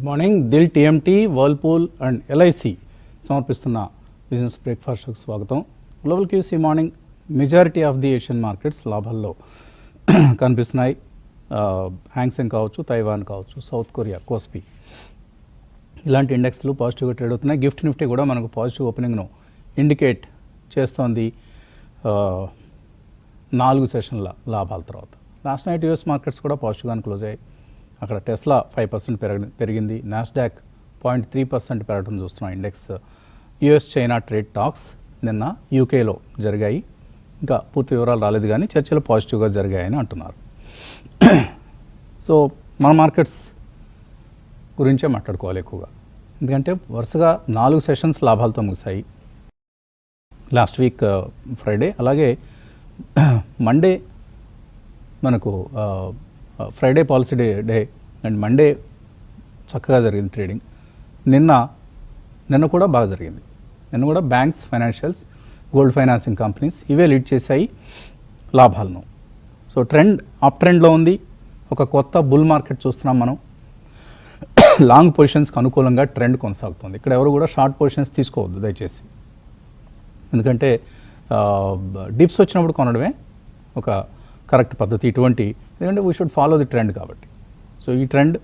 Morning Dil TMT Whirlpool and LIC సమర్పిస్తున్న business బ్రేక్ఫాస్ట్కు స్వాగతం. Global cues morning majority of the Asian markets లాభాల్లో కనిపిస్తున్నాయి. హ్యాంగ్సెంగ్ కావచ్చు, తైవాన్ కావచ్చు, సౌత్ కొరియా, కోస్పీ ఇలాంటి ఇండెక్స్లు పాజిటివ్గా ట్రేడ్ అవుతున్నాయి. గిఫ్ట్ నిఫ్టీ కూడా మనకు పాజిటివ్ ఓపెనింగ్ను ఇండికేట్ చేస్తోంది 4 సెషన్ల లాభాల తర్వాత. లాస్ట్ నైట్ యూఎస్ మార్కెట్స్ కూడా పాజిటివ్గానే క్లోజ్ అయ్యాయి. అక్కడ టెస్లా 5% పెరిగింది. నాస్డాక్ 0.3% పెరగడం చూస్తున్నాం. Index US China trade talks నిన్న యూకేలో జరిగాయి. ఇంకా పూర్తి వివరాలు రాలేదు కానీ చర్చలు పాజిటివ్గా జరిగాయని అంటున్నారు. సో మన మార్కెట్స్ గురించే మాట్లాడుకోవాలి ఎక్కువగా, ఎందుకంటే వరుసగా 4 సెషన్స్ లాభాలతో ముగిశాయి. లాస్ట్ వీక్ ఫ్రైడే, అలాగే మండే మనకు Friday policy day and Monday చక్కగా జరిగింది ట్రేడింగ్. నిన్న కూడా బాగా జరిగింది. నిన్న కూడా banks, financials, gold financing companies ఇవే లీడ్ చేశాయి లాభాలను. సో ట్రెండ్ అప్ ట్రెండ్లో ఉంది. ఒక కొత్త బుల్ మార్కెట్ చూస్తున్నాం మనం. లాంగ్ పొజిషన్స్కి అనుకూలంగా ట్రెండ్ కొనసాగుతుంది. ఇక్కడ ఎవరు కూడా షార్ట్ పొజిషన్స్ తీసుకోవద్దు దయచేసి, ఎందుకంటే డిప్స్ వచ్చినప్పుడు కొనడమే ఒక కరెక్ట్ పద్ధతి ఇటువంటి, ఎందుకంటే we should follow the trend కాబట్టి. సో ఈ ట్రెండ్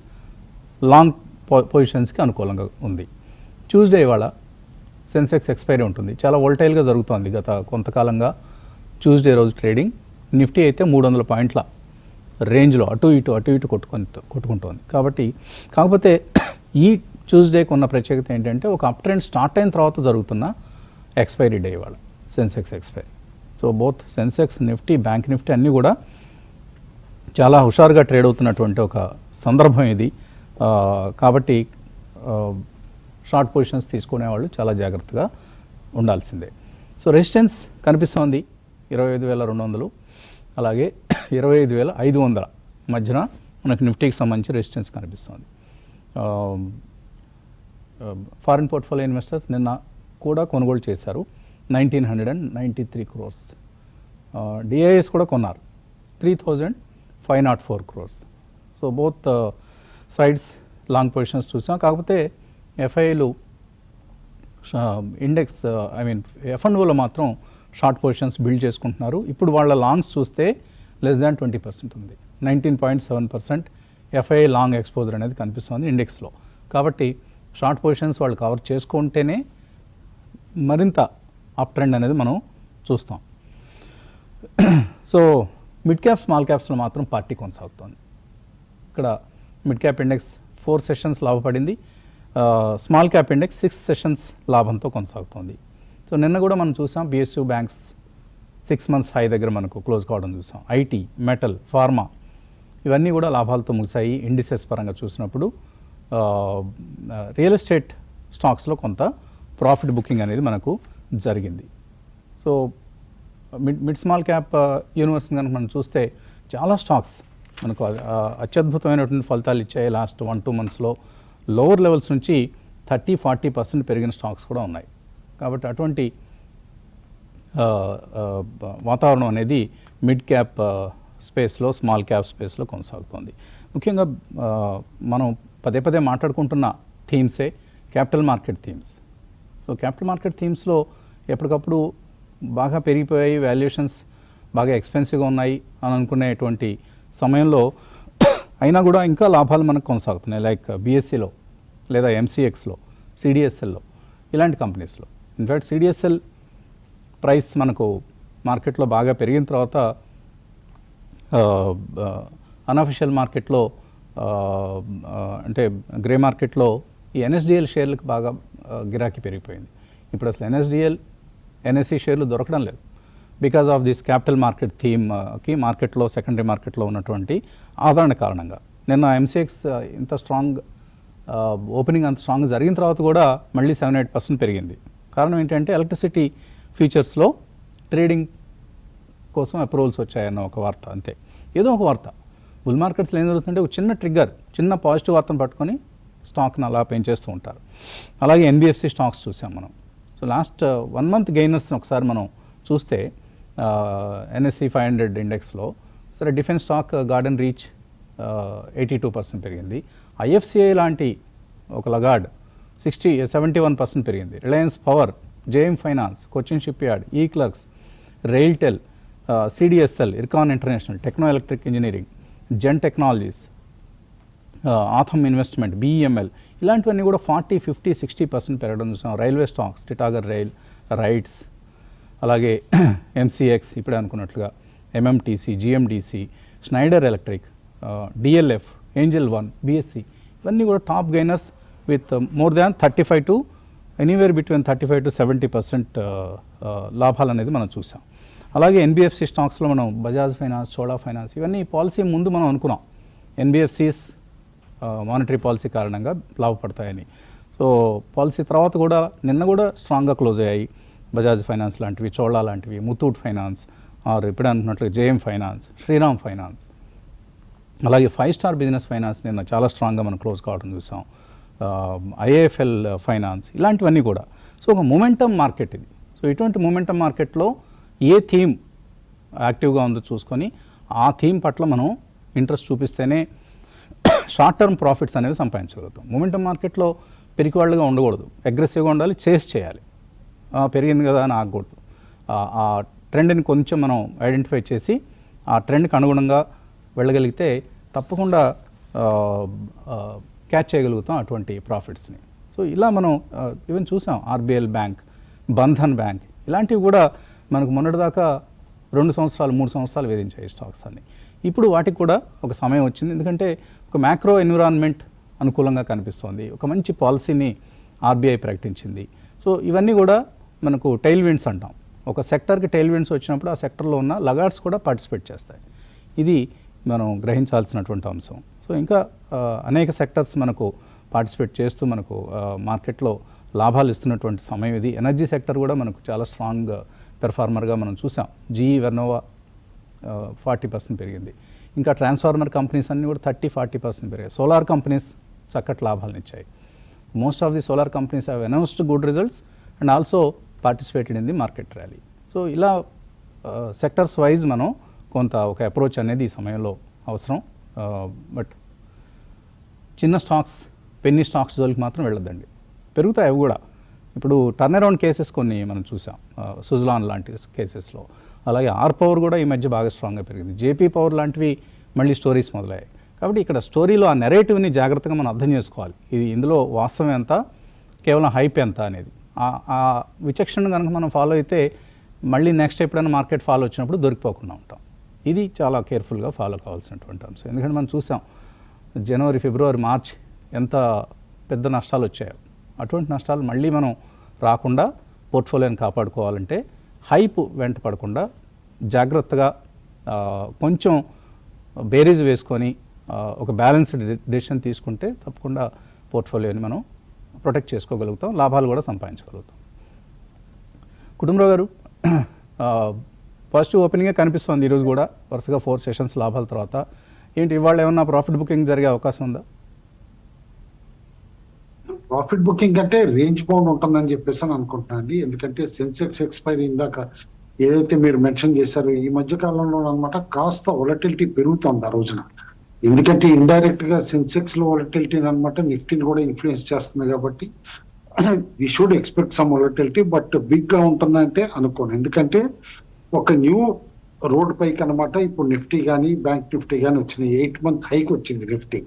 లాంగ్ పొజిషన్స్కి అనుకూలంగా ఉంది. ట్యూస్డే ఇవాళ సెన్సెక్స్ ఎక్స్పైరీ ఉంటుంది. చాలా వోల్టైల్గా జరుగుతోంది గత కొంతకాలంగా ట్యూస్డే రోజు ట్రేడింగ్. నిఫ్టీ అయితే 300 పాయింట్ల రేంజ్లో అటు ఇటు కొట్టుకుంటోంది. కాకపోతే ఈ ట్యూస్డేకి ఉన్న ప్రత్యేకత ఏంటంటే ఒక అప్ ట్రెండ్ స్టార్ట్ అయిన తర్వాత జరుగుతున్న ఎక్స్పైరీ డే ఇవాళ Sensex expiry. So both Sensex, Nifty, bank Nifty అన్నీ కూడా చాలా హుషారుగా ట్రేడ్ అవుతున్నటువంటి ఒక సందర్భం ఇది. కాబట్టి షార్ట్ పొజిషన్స్ తీసుకునే వాళ్ళు చాలా జాగ్రత్తగా ఉండాల్సిందే. సో రెసిస్టెన్స్ కనిపిస్తోంది 25,200, అలాగే 25,500 మధ్యన మనకు నిఫ్టీకి సంబంధించి రెసిస్టెన్స్ కనిపిస్తోంది. ఫారిన్ పోర్ట్ఫోలియో ఇన్వెస్టర్స్ నిన్న కూడా కొనుగోలు చేశారు 1,993 crores. డిఐఎస్ కూడా కొన్నారు 3,504 crores. So both sides long positions చూసాం. కాకపోతే ఎఫ్ఐలు ఇండెక్స్ ఎఫ్ఎండ్ఓలో మాత్రం షార్ట్ పొజిషన్స్ బిల్డ్ చేసుకుంటున్నారు. ఇప్పుడు వాళ్ళ లాంగ్స్ చూస్తే లెస్ దాన్ 20% ఉంది. 19.7% ఎఫ్ఐ లాంగ్ ఎక్స్పోజర్ అనేది కనిపిస్తుంది ఇండెక్స్లో. కాబట్టి షార్ట్ పొజిషన్స్ వాళ్ళు కవర్ చేసుకుంటేనే మరింత అప్ ట్రెండ్ అనేది మనం చూస్తాం. సో మిడ్ క్యాప్, స్మాల్ క్యాప్స్లో మాత్రం పార్టీ కొనసాగుతోంది. ఇక్కడ మిడ్ క్యాప్ ఇండెక్స్ 4 సెషన్స్ లాభపడింది. స్మాల్ క్యాప్ ఇండెక్స్ 6 సెషన్స్ లాభంతో కొనసాగుతోంది. సో నిన్న కూడా మనం చూసాం బిఎస్యూ బ్యాంక్స్ 6 months హై దగ్గర మనకు క్లోజ్ కావడం చూసాం. ఐటీ, మెటల్, ఫార్మా ఇవన్నీ కూడా లాభాలతో ముగిశాయి. ఇండిసెస్ పరంగా చూసినప్పుడు రియల్ ఎస్టేట్ స్టాక్స్లో కొంత ప్రాఫిట్ బుకింగ్ అనేది మనకు జరిగింది. So mid small cap universe కనుక మనం చూస్తే చాలా స్టాక్స్ మనకు అత్యద్భుతమైనటువంటి ఫలితాలు ఇచ్చాయి. లాస్ట్ 1-2 monthsలో లోవర్ లెవెల్స్ నుంచి 30-40% పెరిగిన స్టాక్స్ కూడా ఉన్నాయి. కాబట్టి అటువంటి వాతావరణం అనేది మిడ్ క్యాప్ స్పేస్లో, స్మాల్ క్యాప్ స్పేస్లో కొనసాగుతోంది. ముఖ్యంగా మనం పదే మాట్లాడుకుంటున్న థీమ్సే capital market themes. So capital market థీమ్స్లో ఎప్పటికప్పుడు బాగా పెరిగిపోయాయి, వాల్యుయేషన్స్ బాగా ఎక్స్పెన్సివ్గా ఉన్నాయి అని అనుకునేటువంటి సమయంలో అయినా కూడా ఇంకా లాభాలు మనకు కొనసాగుతున్నాయి. లైక్ బిఎస్సిలో లేదా ఎంసీఎక్స్లో, సిడిఎస్ఎల్లో ఇలాంటి కంపెనీస్లో. ఇన్ఫ్యాక్ట్ సిడిఎస్ఎల్ ప్రైస్ మనకు మార్కెట్లో బాగా పెరిగిన తర్వాత అన్అఫిషియల్ మార్కెట్లో అంటే గ్రే మార్కెట్లో ఈ ఎన్ఎస్డిఎల్ షేర్లకు బాగా గిరాకీ పెరిగిపోయింది. ఇప్పుడు అసలు ఎన్ఎస్డిఎల్, ఎన్ఎస్సి షేర్లు దొరకడం లేదు because of this capital market థీమ్కి మార్కెట్లో, సెకండరీ మార్కెట్లో ఉన్నటువంటి ఆదరణ కారణంగా. నిన్న ఎంసీఎక్స్ ఇంత స్ట్రాంగ్ ఓపెనింగ్ అంత స్ట్రాంగ్ జరిగిన తర్వాత కూడా మళ్ళీ 7-8% పెరిగింది. కారణం ఏంటంటే ఎలక్ట్రిసిటీ ఫ్యూచర్స్లో ట్రేడింగ్ కోసం అప్రూవల్స్ వచ్చాయన్న ఒక వార్త, అంతే. ఏదో ఒక వార్త. బుల్ మార్కెట్స్లో ఏం జరుగుతుంటే ఒక చిన్న ట్రిగ్గర్, చిన్న పాజిటివ్ వార్తను పట్టుకొని స్టాక్ని అలా పెంచేస్తూ ఉంటారు. అలాగే ఎన్బిఎఫ్సి స్టాక్స్ చూసాం మనం. సో లాస్ట్ 1 month గెయినర్స్ని ఒకసారి మనం చూస్తే ఎన్ఎస్సి 500 ఇండెక్స్లో సరే డిఫెన్స్ స్టాక్ గార్డెన్ రీచ్ 82% పెరిగింది. ఐఎఫ్సిఐ లాంటి ఒక లగార్డ్ 71% పెరిగింది. Reliance Power, JM Finance, Cochin shipyard, eClerx, RailTel, CDSL, Ircon International, Techno Electric Engineering, Zen Technologies, Authum Investment, BEML, ఇలాంటివన్నీ కూడా 40, 50, 60% పెరగడం చూసాం. Railway stocks, Titagarh Rail, RITES, అలాగే ఎంసీఎక్స్ ఇప్పుడే అనుకున్నట్లుగా, MMTC, GMDC, Schneider Electric, DLF, Angel One, BSE, ఇవన్నీ కూడా top gainers with more than 35 to anywhere between 35 to 70% లాభాలు అనేది మనం చూసాం. అలాగే ఎన్బిఎఫ్సి స్టాక్స్లో మనం బజాజ్ ఫైనాన్స్, చోళా ఫైనాన్స్, ఇవన్నీ పాలసీ ముందు మనం అనుకున్నాం ఎన్బిఎఫ్సిస్ మానిటరీ పాలసీ కారణంగా లాభపడతాయని. సో పాలసీ తర్వాత కూడా నిన్న కూడా స్ట్రాంగ్గా క్లోజ్ అయ్యాయి. బజాజ్ ఫైనాన్స్ లాంటివి, చోళా లాంటివి, ముతూట్ ఫైనాన్స్, ఆర్ ఇప్పుడు అనుకున్నట్లు జేఎం ఫైనాన్స్, శ్రీరామ్ ఫైనాన్స్, అలాగే 5 స్టార్ బిజినెస్ ఫైనాన్స్ నిన్న చాలా స్ట్రాంగ్గా మనం క్లోజ్ కావడం చూసాం. ఐఏఎఫ్ఎల్ ఫైనాన్స్, ఇలాంటివన్నీ కూడా. సో ఒక మొమెంటమ్ మార్కెట్ ఇది. సో ఇటువంటి మొమెంటమ్ మార్కెట్లో ఏ థీమ్ యాక్టివ్గా ఉందో చూసుకొని ఆ థీమ్ పట్ల మనం ఇంట్రెస్ట్ చూపిస్తేనే షార్ట్ టర్మ్ ప్రాఫిట్స్ అనేవి సంపాదించగలుగుతాం. మొమెంటమ్ మార్కెట్లో పెరిగివాళ్ళుగా ఉండకూడదు, అగ్రెసివ్గా ఉండాలి, చేస్ చేయాలి. పెరిగింది కదా అని ఆగకూడదు. ఆ ట్రెండ్ని కొంచెం మనం ఐడెంటిఫై చేసి ఆ ట్రెండ్కి అనుగుణంగా వెళ్ళగలిగితే తప్పకుండా క్యాచ్ చేయగలుగుతాం అటువంటి ప్రాఫిట్స్ని. సో ఇలా మనం ఈవెన్ చూసాం ఆర్బిఎల్ బ్యాంక్, బంధన్ బ్యాంక్, ఇలాంటివి కూడా మనకు మొన్నటిదాకా 2 సంవత్సరాలు 3 సంవత్సరాలు వేధించాయి స్టాక్స్ అన్ని. ఇప్పుడు వాటికి కూడా ఒక సమయం వచ్చింది, ఎందుకంటే ఒక మ్యాక్రో ఎన్విరాన్మెంట్ అనుకూలంగా కనిపిస్తోంది. ఒక మంచి పాలసీని ఆర్బీఐ ప్రకటించింది. సో ఇవన్నీ కూడా మనకు టైల్ విండ్స్ అంటాం. ఒక సెక్టర్కి టైల్ విండ్స్ వచ్చినప్పుడు ఆ సెక్టర్లో ఉన్న లగార్డ్స్ కూడా పార్టిసిపేట్ చేస్తాయి. ఇది మనం గ్రహించాల్సినటువంటి అంశం. సో ఇంకా అనేక సెక్టర్స్ మనకు పార్టిసిపేట్ చేస్తూ మనకు మార్కెట్లో లాభాలు ఇస్తున్నటువంటి సమయం ఇది. ఎనర్జీ సెక్టర్ కూడా మనకు చాలా స్ట్రాంగ్ పెర్ఫార్మర్గా మనం చూసాం. జీఈ వెర్నోవా 40% పెరిగింది. ఇంకా ట్రాన్స్ఫార్మర్ కంపెనీస్ అన్నీ కూడా 30-40% పెరిగాయి. సోలార్ కంపెనీస్ చక్కటి లాభాలను ఇచ్చాయి. Most of the solar companies have announced good results and also participated in the market rally. So ఇలా సెక్టర్స్ వైజ్ మనం కొంత ఒక అప్రోచ్ అనేది ఈ సమయంలో అవసరం. బట్ చిన్న స్టాక్స్, పెన్నీ స్టాక్స్ జోలికి మాత్రం వెళ్ళొద్దండి. పెరుగుతాయి అవి కూడా. ఇప్పుడు టర్న్ అరౌండ్ కేసెస్ కొన్ని మనం చూసాం సుజలాన్ లాంటి కేసెస్లో. అలాగే ఆర్ పవర్ కూడా ఈ మధ్య బాగా స్ట్రాంగ్గా పెరిగింది. జేపీ పవర్ లాంటివి మళ్ళీ స్టోరీస్ మొదలయ్యాయి. కాబట్టి ఇక్కడ స్టోరీలో ఆ నెరేటివ్ని జాగ్రత్తగా మనం అర్థం చేసుకోవాలి. ఇది ఇందులో వాస్తవం ఎంత, కేవలం హైప్ ఎంత అనేది. ఆ విచక్షణ కనుక మనం ఫాలో అయితే మళ్ళీ నెక్స్ట్ ఎప్పుడైనా మార్కెట్ ఫాలో వచ్చినప్పుడు దొరికిపోకుండా ఉంటాం. ఇది చాలా కేర్ఫుల్గా ఫాలో కావాల్సినటువంటి అంశం. ఎందుకంటే మనం చూసాం జనవరి, ఫిబ్రవరి, మార్చ్ ఎంత పెద్ద నష్టాలు వచ్చాయో. అటువంటి నష్టాలు మళ్ళీ మనం రాకుండా పోర్ట్ఫోలియోని కాపాడుకోవాలంటే హైప్ వెంట పడకుండా జాగ్రత్తగా కొంచెం బేరీజ్ వేసుకొని ఒక బ్యాలెన్స్డ్ డెసిషన్ తీసుకుంటే తప్పకుండా పోర్ట్ఫోలియోని మనం ప్రొటెక్ట్ చేసుకోగలుగుతాం, లాభాలు కూడా సంపాదించగలుగుతాం. కుటుంబరావు గారు, పాజిటివ్ ఓపెనింగే కనిపిస్తుంది ఈరోజు కూడా. వరుసగా 4 సెషన్స్ లాభాల తర్వాత ఏంటి ఇవాళ ఏమన్నా ప్రాఫిట్ బుకింగ్ జరిగే అవకాశం ఉందా? ప్రాఫిట్ బుకింగ్ అంటే రేంజ్ బౌండ్ ఉంటుందని చెప్పేసి అని అనుకుంటున్నాను అండి. ఎందుకంటే సెన్సెక్స్ ఎక్స్పైరీ ఇందాక ఏదైతే మీరు మెన్షన్ చేశారో ఈ మధ్య కాలంలో అనమాట కాస్త వొలటిలిటీ పెరుగుతుంది ఆ రోజున. ఎందుకంటే ఇండైరెక్ట్ గా సెన్సెక్స్ లో వొలటిలిటీ అనమాట నిఫ్టీని కూడా ఇన్ఫ్లుయెన్స్ చేస్తుంది. కాబట్టి we should expect some volatility, but big గా ఉంటుందంటే అనుకోను. ఎందుకంటే ఒక న్యూ రోడ్ పైకి అనమాట ఇప్పుడు నిఫ్టీ కానీ బ్యాంక్ నిఫ్టీ కానీ వచ్చినాయి. 8 month హైక్ వచ్చింది నిఫ్టీ.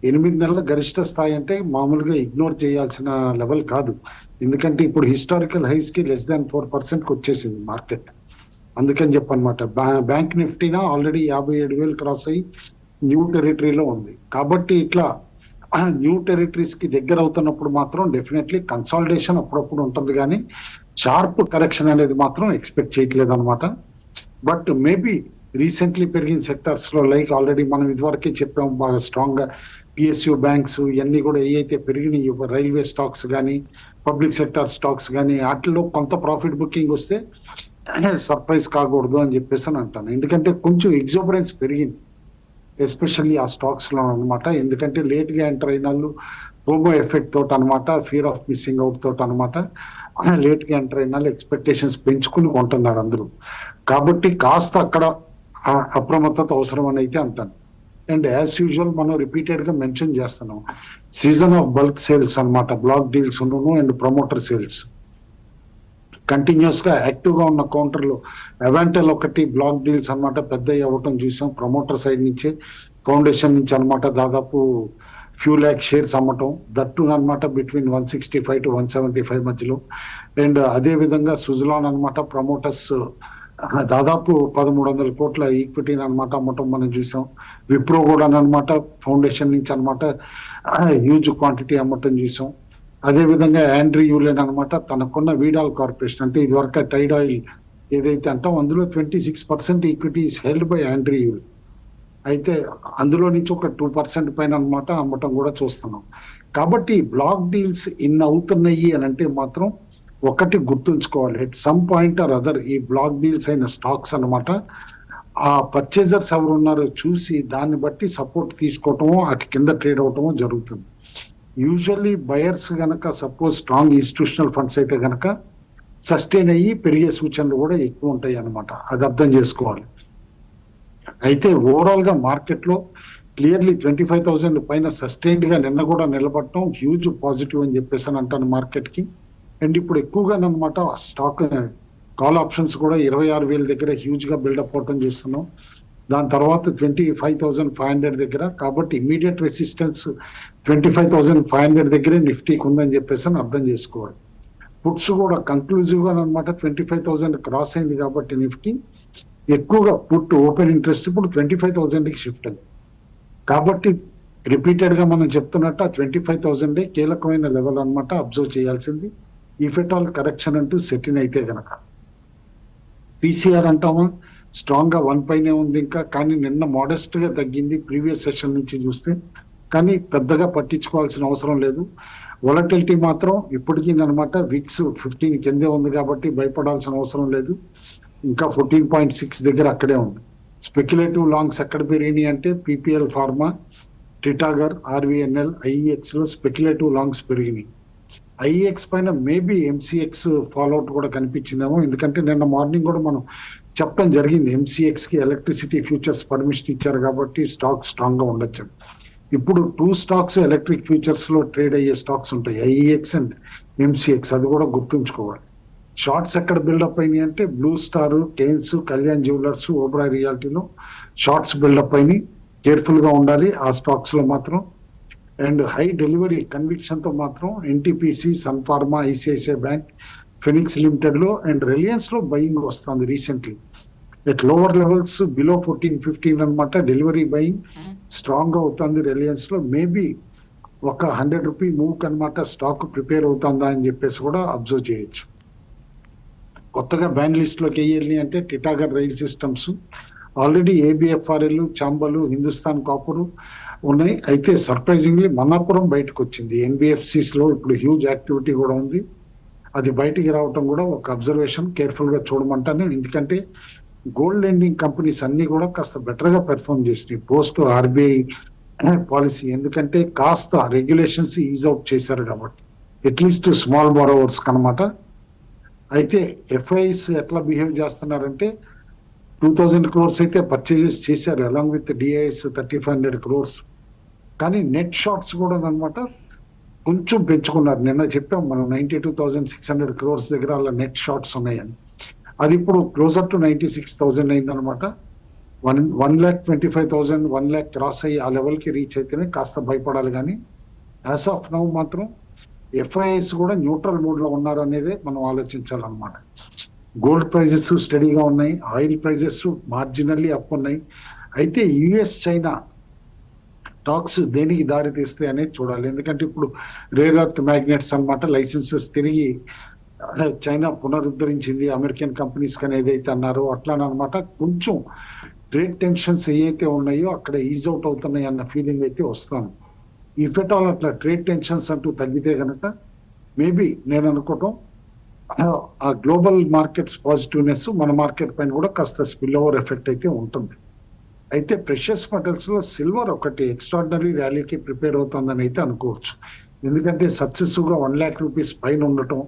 8 నెలల గరిష్ట స్థాయి అంటే మామూలుగా ఇగ్నోర్ చేయాల్సిన లెవెల్ కాదు. ఎందుకంటే ఇప్పుడు హిస్టారికల్ హైస్ కి less than 4% వచ్చేసింది మార్కెట్. అందుకని చెప్పనమాట బ్యాంక్ నిఫ్టీనా ఆల్రెడీ 57,000 క్రాస్ అయ్యి న్యూ టెరిటరీలో ఉంది. కాబట్టి ఇట్లా న్యూ టెరిటరీస్ కి దగ్గర అవుతున్నప్పుడు మాత్రం డెఫినెట్లీ కన్సాలిడేషన్ అప్పుడప్పుడు ఉంటుంది, కానీ షార్ప్ కరెక్షన్ అనేది మాత్రం ఎక్స్పెక్ట్ చేయట్లేదు అనమాట. బట్ మేబీ రీసెంట్లీ పెరిగిన సెక్టర్స్ లో లైక్ ఆల్రెడీ మనం ఇదివరకే చెప్పాము బాగా స్ట్రాంగ్ గా పిఎస్యు బ్యాంక్స్ ఇవన్నీ కూడా ఏవైతే పెరిగినాయి, రైల్వే స్టాక్స్ కానీ పబ్లిక్ సెక్టర్ స్టాక్స్ కానీ వాటిలో కొంత ప్రాఫిట్ బుకింగ్ వస్తే సర్ప్రైజ్ కాకూడదు అని చెప్పేసి అని అంటాను. ఎందుకంటే కొంచెం ఎగ్జోబరెన్స్ పెరిగింది ఎస్పెషల్లీ ఆ స్టాక్స్ లో అనమాట. ఎందుకంటే లేట్ గా ఎంటర్ అయిన వాళ్ళు ప్రోమో ఎఫెక్ట్ తోటి అనమాట, ఫియర్ ఆఫ్ మిస్సింగ్ అవుట్ తోటి అనమాట లేట్ గా ఎంటర్ అయిన వాళ్ళు ఎక్స్పెక్టేషన్స్ పెంచుకుని కొంటున్నారు అందరూ. కాబట్టి కాస్త అక్కడ అప్రమత్తత అవసరం అని అయితే అంటాను. అండ్ యాజ్ యూజువల్ మనం రిపీటెడ్ గా మెన్షన్ చేస్తున్నాం, సీజన్ ఆఫ్ బల్క్ సేల్స్ అన్నమాట, block deals and promoter sales continuous గా యాక్టివ్ గా ఉన్న కౌంటర్లు అవాంటెల్ ఒకటి బ్లాక్ డీల్స్ అన్నమాట పెద్ద అవ్వటం చూసాం. ప్రమోటర్ సైడ్ నుంచి ఫౌండేషన్ నుంచి అన్నమాట దాదాపు ఫ్యూ ల్యాక్ షేర్స్ అమ్మటం, దట్టు అన్నమాట బిట్వీన్ 165 to 175 మధ్యలో. అండ్ అదే విధంగా సుజలాన్ అన్నమాట ప్రమోటర్స్ దాదాపు 1300 కోట్ల ఈక్విటీని అన్నమాట అమ్మటం మనం చూసాం. విప్రో కూడా అన్నమాట ఫౌండేషన్ నుంచి అన్నమాట హ్యూజ్ క్వాంటిటీ అమ్మటం చూసాం. అదే విధంగా ఆండ్రీ యూలెన్ అన్నమాట తనకున్న వీడాల్ కార్పొరేషన్, అంటే ఇది వరకు టైడ్ ఆయిల్ ఏదైతే అంటాం అందులో 26% ఈక్విటీ ఇస్ హెల్డ్ బై ఆండ్రీ యూలెన్. అయితే అందులో నుంచి ఒక 2% పైన అన్నమాట అమ్మటం కూడా చూస్తున్నాం. కాబట్టి బ్లాక్ డీల్స్ ఇన్ అవుతున్నాయి అని అంటే మాత్రం ఒకటి గుర్తుంచుకోవాలి, at some point or other ఈ బ్లాక్ డీల్స్ అయిన స్టాక్స్ అన్నమాట ఆ పర్చేజర్స్ ఎవరు ఉన్నారో చూసి దాన్ని బట్టి సపోర్ట్ తీసుకోవటమో అటు కింద ట్రేడ్ అవటమో జరుగుతుంది. యూజువల్లీ బయర్స్ గనక సపోజ్ స్ట్రాంగ్ ఇన్స్టిట్యూషనల్ ఫండ్స్ అయితే గనక సస్టైన్ అయ్యి పెరిగే సూచనలు కూడా ఎక్కువ ఉంటాయి అన్నమాట, అది అర్థం చేసుకోవాలి. అయితే ఓవరాల్ గా మార్కెట్ లో క్లియర్లీ 25,000 పైన సస్టైన్డ్ గా నిన్న కూడా నిలబడటం హ్యూజ్ పాజిటివ్ అని చెప్పేసి అని అంటాను మార్కెట్ కి. అండ్ ఇప్పుడు ఎక్కువగా అన్నమాట స్టాక్ కాల్ ఆప్షన్స్ కూడా 26,000 దగ్గర హ్యూజ్ గా బిల్డప్ అవటం చూస్తున్నాం. దాని తర్వాత 25,500 దగ్గర, కాబట్టి ఇమీడియట్ రెసిస్టెన్స్ 25,500 దగ్గరే నిఫ్టీకి ఉందని చెప్పేసి అని అర్థం చేసుకోవాలి. పుట్స్ కూడా కంక్లూజివ్ గా అనమాట 25,000 క్రాస్ అయింది కాబట్టి నిఫ్టీ ఎక్కువగా పుట్ ఓపెన్ ఇంట్రెస్ట్ ఇప్పుడు 25,000 కి షిఫ్ట్ అయింది. కాబట్టి రిపీటెడ్ గా మనం చెప్తున్నట్టు ఆ 25,000 కీలకమైన లెవెల్ అన్నమాట అబ్జర్వ్ చేయాల్సింది. ఇఫ్ ఎట్ ఆల్ కరెక్షన్ అంటూ సెటిల్ అయితే గనక పీసీఆర్ అంటామా స్ట్రాంగ్ గా 1 పైనే ఉంది ఇంకా, కానీ నిన్న మోడెస్ట్ గా తగ్గింది ప్రీవియస్ సెషన్ నుంచి చూస్తే, కానీ పెద్దగా పట్టించుకోవాల్సిన అవసరం లేదు. వొలటిలిటీ మాత్రం ఇప్పటికీ అనమాట విక్స్ 15 కిందే ఉంది కాబట్టి భయపడాల్సిన అవసరం లేదు. ఇంకా 14.6 దగ్గర అక్కడే ఉంది. స్పెక్యులేటివ్ లాంగ్స్ ఎక్కడ పెరిగినాయి అంటే PPL pharma, Titagarh, RVNL, IEX లో స్పెక్యులేటివ్ లాంగ్స్ పెరిగినాయి. ఐఈఎక్స్ పైన మేబీ ఎంసీఎక్స్ ఫాలోఅవుట్ కూడా కనిపించిందేమో, ఎందుకంటే నిన్న మార్నింగ్ కూడా మనం చెప్పడం జరిగింది ఎంసీఎక్స్ కి ఎలక్ట్రిసిటీ ఫ్యూచర్స్ పర్మిషన్ ఇచ్చారు కాబట్టి స్టాక్ స్ట్రాంగ్ గా ఉండొచ్చు. ఇప్పుడు 2 స్టాక్స్ ఎలక్ట్రిక్ ఫ్యూచర్స్ లో ట్రేడ్ అయ్యే స్టాక్స్ ఉంటాయి, ఐఈఎక్స్ అండ్ ఎంసీఎక్స్, అది కూడా గుర్తుంచుకోవాలి. షార్ట్స్ ఎక్కడ బిల్డప్ అయినాయి అంటే Blue Star, Kaynes, Kalyan Jewellers, Oberoi రియాలిటీలో షార్ట్స్ బిల్డప్ అయినాయి. కేర్ఫుల్ గా ఉండాలి ఆ స్టాక్స్ లో మాత్రం. అండ్ హై డెలివరీ కన్విక్షన్ తో మాత్రం NTPC, Sun Pharma, ICICI bank, Phoenix limited లో అండ్ రిలయన్స్ లో బయింగ్ వస్తుంది recently. At lower levels below 14-15 అనమాట డెలివరీ బయింగ్ స్ట్రాంగ్ గా అవుతుంది రిలయన్స్ లో. మేబీ ఒక 100 రూపీ మూవ్ కనమాట స్టాక్ ప్రిపేర్ అవుతుందా అని చెప్పేసి కూడా అబ్జర్వ్ చేయొచ్చు. కొత్తగా బ్యాన్ లిస్ట్ లోకి వెయ్యాలి అంటే Titagarh Rail Systems, already ABFRL, Chambal, Hindustan Copper ఉన్నాయి. అయితే సర్ప్రైజింగ్లీ మన్నాపురం బయటకు వచ్చింది. ఎన్బిఎఫ్సిస్ లో ఇప్పుడు హ్యూజ్ యాక్టివిటీ కూడా ఉంది. అది బయటికి రావటం కూడా ఒక అబ్జర్వేషన్, కేర్ఫుల్ గా చూడమంటాను. ఎందుకంటే గోల్డ్ లెండింగ్ కంపెనీస్ అన్ని కూడా కాస్త బెటర్ గా పెర్ఫార్మ్ చేసినాయి పోస్ట్ ఆర్బీఐ పాలసీ, ఎందుకంటే కాస్త రెగ్యులేషన్స్ ఈజ్ అవుట్ చేశారు కాబట్టి అట్లీస్ట్ స్మాల్ బారోవర్స్ కనమాట. అయితే ఎఫ్ఐస్ ఎట్లా బిహేవ్ చేస్తున్నారంటే 2,000 crores అయితే పర్చేజెస్ చేశారు అలాంగ్ విత్ డిఐఎస్ 3,500 crores, కానీ నెట్ షార్ట్స్ కూడా అనమాట కొంచెం పెంచుకున్నారు. నిన్న చెప్పాం మనం 92,600 crores దగ్గర అలా నెట్ షార్ట్స్ ఉన్నాయని. అది ఇప్పుడు క్లోజర్ టు 96,000 అయిందనమాట. 1,25,000, 1 lakh క్రాస్ అయ్యి ఆ లెవెల్ కి రీచ్ అయితేనే కాస్త భయపడాలి. కానీ యాజ్ ఆఫ్ నౌ మాత్రం ఎఫ్ఐఎస్ కూడా న్యూట్రల్ మోడ్ లో ఉన్నారు అనేది మనం ఆలోచించాలన్నమాట. గోల్డ్ ప్రైజెస్ స్టడీగా ఉన్నాయి, ఆయిల్ ప్రైజెస్ మార్జినల్లీ అప్ ఉన్నాయి. అయితే యుఎస్ చైనా టాక్స్ దేనికి దారి తీస్తాయి అనేది చూడాలి. ఎందుకంటే ఇప్పుడు రేర్ ఎర్త్ మ్యాగ్నెట్స్ అనమాట లైసెన్సెస్ తిరిగి చైనా పునరుద్ధరించింది అమెరికన్ కంపెనీస్ కానీ ఏదైతే అన్నారో అట్లానమాట. కొంచెం ట్రేడ్ టెన్షన్స్ ఏవైతే ఉన్నాయో అక్కడ ఈజ్ అవుట్ అవుతున్నాయి అన్న ఫీలింగ్ అయితే వస్తాను. ఇఫ్ ఎట్ ఆల్ అట్లా ట్రేడ్ టెన్షన్స్ అంటూ తగ్గితే కనుక మేబీ నేను అనుకోవటం ఆ గ్లోబల్ మార్కెట్స్ పాజిటివ్నెస్ మన మార్కెట్ పైన కూడా కాస్త స్పిల్ ఓవర్ ఎఫెక్ట్ అయితే ఉంటుంది. అయితే ప్రెషియస్ మెటల్స్ లో సిల్వర్ ఒకటి ఎక్స్ట్రాడినరీ ర్యాలీకి ప్రిపేర్ అవుతుందని అయితే అనుకోవచ్చు. ఎందుకంటే సక్సెసివ్ గా 1 lakh rupees పైన ఉండటం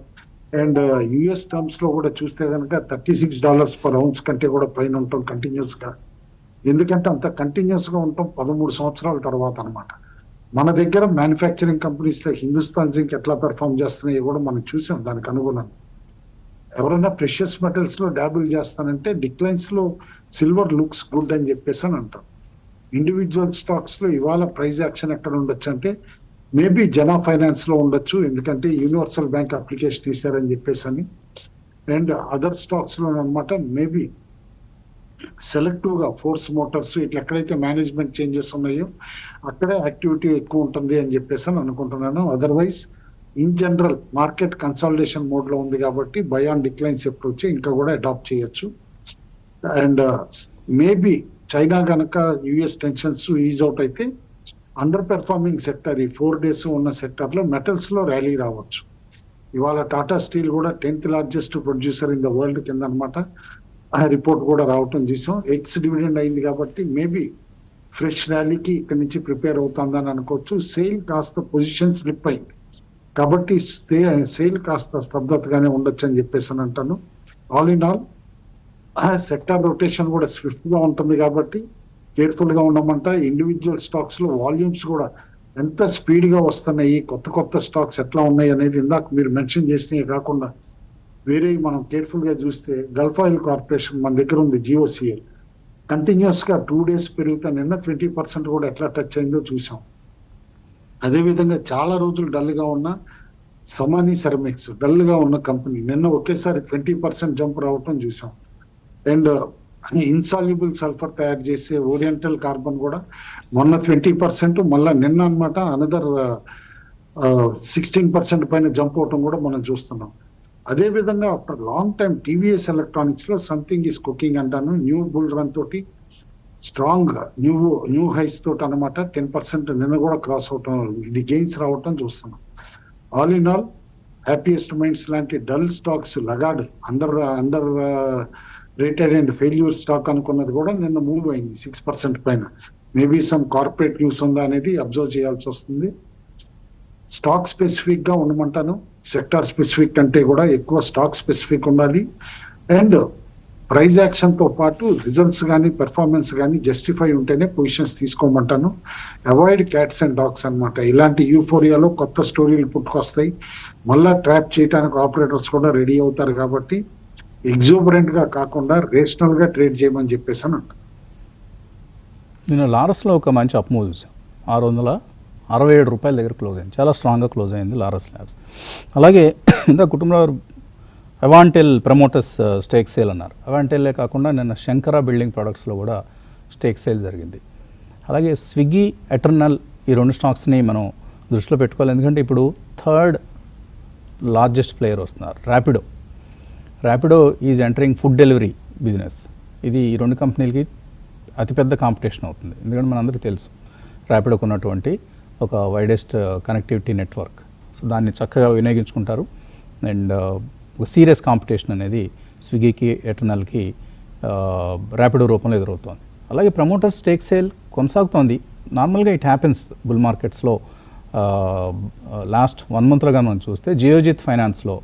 అండ్ యుఎస్ టర్మ్స్ లో కూడా చూస్తే కనుక $36 per ounce కంటే కూడా పైన ఉండటం కంటిన్యూస్ గా ఎందుకంటే అంత కంటిన్యూస్ గా ఉంటాం 13 సంవత్సరాల తర్వాత అన్నమాట. మన దగ్గర మ్యానుఫ్యాక్చరింగ్ కంపెనీస్ లో హిందుస్థాన్ జింక్ ఎట్లా పెర్ఫామ్ చేస్తున్నాయో కూడా మనం చూసాం దానికి అనుగుణంగా. ఎవరైనా ప్రెషియస్ మెటల్స్ లో డాబుల్ చేస్తానంటే డిక్లైన్స్ లో సిల్వర్ లుక్స్ గుడ్ అని చెప్పేసి అని అంటాం. ఇండివిజువల్ స్టాక్స్ లో ఇవాళ ప్రైస్ యాక్షన్ ఎక్కడ ఉండొచ్చు అంటే మేబీ జనా ఫైనాన్స్ లో ఉండొచ్చు, ఎందుకంటే యూనివర్సల్ బ్యాంక్ అప్లికేషన్ ఇస్తారని చెప్పేసి అని. అండ్ అదర్ స్టాక్స్ లో అనమాట మేబీ సెలెక్టివ్ గా ఫోర్స్ మోటార్స్ ఇట్లా ఎక్కడైతే మేనేజ్మెంట్ చేంజెస్ ఉన్నాయో అక్కడే యాక్టివిటీ ఎక్కువ ఉంటుంది అని చెప్పేసి అని అనుకుంటున్నాను. Otherwise in general market consolidation mode లో ఉంది కాబట్టి బై ఆన్ డిక్లైన్స్ అప్రోచ్ ఇంకా కూడా అడాప్ట్ చేయొచ్చు. అండ్ మేబీ చైనా గనక యుఎస్ టెన్షన్స్ ఈజ్ అవుట్ అయితే అండర్ పెర్ఫార్మింగ్ సెక్టర్ ఈ 4 days ఉన్న సెక్టర్ లో మెటల్స్ లో ర్యాలీ రావచ్చు. ఇవాళ టాటా స్టీల్ కూడా 10th largest producer in the world కింద అనమాట ఆ రిపోర్ట్ కూడా రావటం చూసాం. ఎక్స్ డివిడెండ్ అయింది కాబట్టి మేబీ ఫ్రెష్ ర్యాలీకి ఇక్కడ నుంచి ప్రిపేర్ అవుతుందని అనుకోవచ్చు. సేల్ కాస్త పొజిషన్ స్లిప్ అయింది కాబట్టి సేల్ కాస్త స్తబ్దతగానే ఉండొచ్చు అని చెప్పేసి అని అంటాను. All in all sector rotation కూడా స్విఫ్ట్ గా ఉంటుంది కాబట్టి కేర్ఫుల్ గా ఉండమంట. ఇండివిజువల్ స్టాక్స్ లో వాల్యూమ్స్ కూడా ఎంత స్పీడ్ గా వస్తున్నాయి, కొత్త స్టాక్స్ ఎట్లా ఉన్నాయి అనేది ఇందాక మీరు మెన్షన్ చేసినవి కాకుండా వేరే మనం కేర్ఫుల్ గా చూస్తే గల్ఫ్ ఆయిల్ కార్పొరేషన్ మన దగ్గర ఉంది జిఓసిఎల్, కంటిన్యూస్ గా 2 days పెరుగుతా నిన్న 20% కూడా ఎట్లా టచ్ అయిందో చూసాం. అదేవిధంగా చాలా రోజులు డల్ గా ఉన్న సమాని సెరమిక్స్ డల్ గా ఉన్న కంపెనీ నిన్న ఒకేసారి 20% జంప్ రావటం చూసాం. అండ్ ఇన్సాల్యుబుల్ సల్ఫర్ తయారు చేసే ఓరియంటల్ కార్బన్ కూడా మొన్న 20%, మళ్ళా నిన్న అనమాట అనదర్ 16% పైన జంప్ అవటం కూడా మనం చూస్తున్నాం. అదే విధంగా after long time TVS electronics లో సంథింగ్ ఈస్ కుకింగ్ అంటాను. న్యూ బుల్ రన్ తోటి స్ట్రాంగ్ న్యూ హైస్ తోటి అనమాట 10% నిన్న కూడా క్రాస్ అవటం, ఇది గెయిన్స్ రావటం చూస్తున్నాం. All in all Happiest Minds లాంటి dull stocks laggard underrated and failure stock అనుకున్నది కూడా నిన్న మూవ్ అయింది 6% పైన. మేబీ సమ్ కార్పొరేట్ న్యూస్ ఉందా అనేది అబ్జర్వ్ చేయాల్సి వస్తుంది. స్టాక్ స్పెసిఫిక్ గా ఉండమంటాను. సెక్టార్ స్పెసిఫిక్ కంటే కూడా ఎక్కువ స్టాక్ స్పెసిఫిక్ ఉండాలి. అండ్ ప్రైస్ యాక్షన్ తో పాటు రిజల్ట్స్ కానీ పెర్ఫార్మెన్స్ కానీ జస్టిఫై ఉంటేనే పొజిషన్స్ తీసుకోమంటాను. అవాయిడ్ క్యాట్స్ అండ్ డాగ్స్ అనమాట. ఇలాంటి యూఫోరియాలో కొత్త స్టోరీలు పుట్టుకొస్తాయి, మళ్ళా ట్రాప్ చేయడానికి ఆపరేటర్స్ కూడా రెడీ అవుతారు కాబట్టి ఎగ్జూబరెంట్ గా కాకుండా రేషనల్ గా ట్రేడ్ చేయమని చెప్పేసి అని అంట. నేను లారస్లో ఒక మంచి అప్ మూవ్ చూసాను. 667 రూపాయల దగ్గర క్లోజ్ అయింది, చాలా స్ట్రాంగ్గా క్లోజ్ అయింది లారస్ ల్యాబ్స్. అలాగే ఇంత కుటుంబంలో అవాంటెల్ ప్రమోటర్స్ స్టేక్ సేల్ అన్నారు. అవాంటెల్లే కాకుండా నిన్న శంకర బిల్డింగ్ ప్రొడక్ట్స్లో కూడా స్టేక్ సేల్ జరిగింది. అలాగే స్విగ్గీ, ఎటర్నల్ ఈ 2 స్టాక్స్ని మనం దృష్టిలో పెట్టుకోవాలి. ఎందుకంటే ఇప్పుడు 3rd లార్జెస్ట్ ప్లేయర్ వస్తున్నారు Rapido is entering food delivery business. ఇది ఈ 2 కంపెనీలకి అతిపెద్ద కాంపిటీషన్ అవుతుంది. ఎందుకంటే మనందరికీ తెలుసు ర్యాపిడోకి ఉన్నటువంటి ఒక వైడెస్ట్ కనెక్టివిటీ నెట్వర్క్. సో దాన్ని చక్కగా వినియోగించుకుంటారు. అండ్ ఒక సీరియస్ కాంపిటీషన్ అనేది స్విగ్గీకి, ఎటర్నల్కి ర్యాపిడో రూపంలో ఎదురవుతోంది. అలాగే ప్రమోటర్ స్టేక్ సేల్ కొనసాగుతోంది. నార్మల్గా ఇట్ హ్యాపెన్స్ బుల్ మార్కెట్స్లో. లాస్ట్ 1 monthలోగా మనం చూస్తే జియోజిత్ ఫైనాన్స్లో,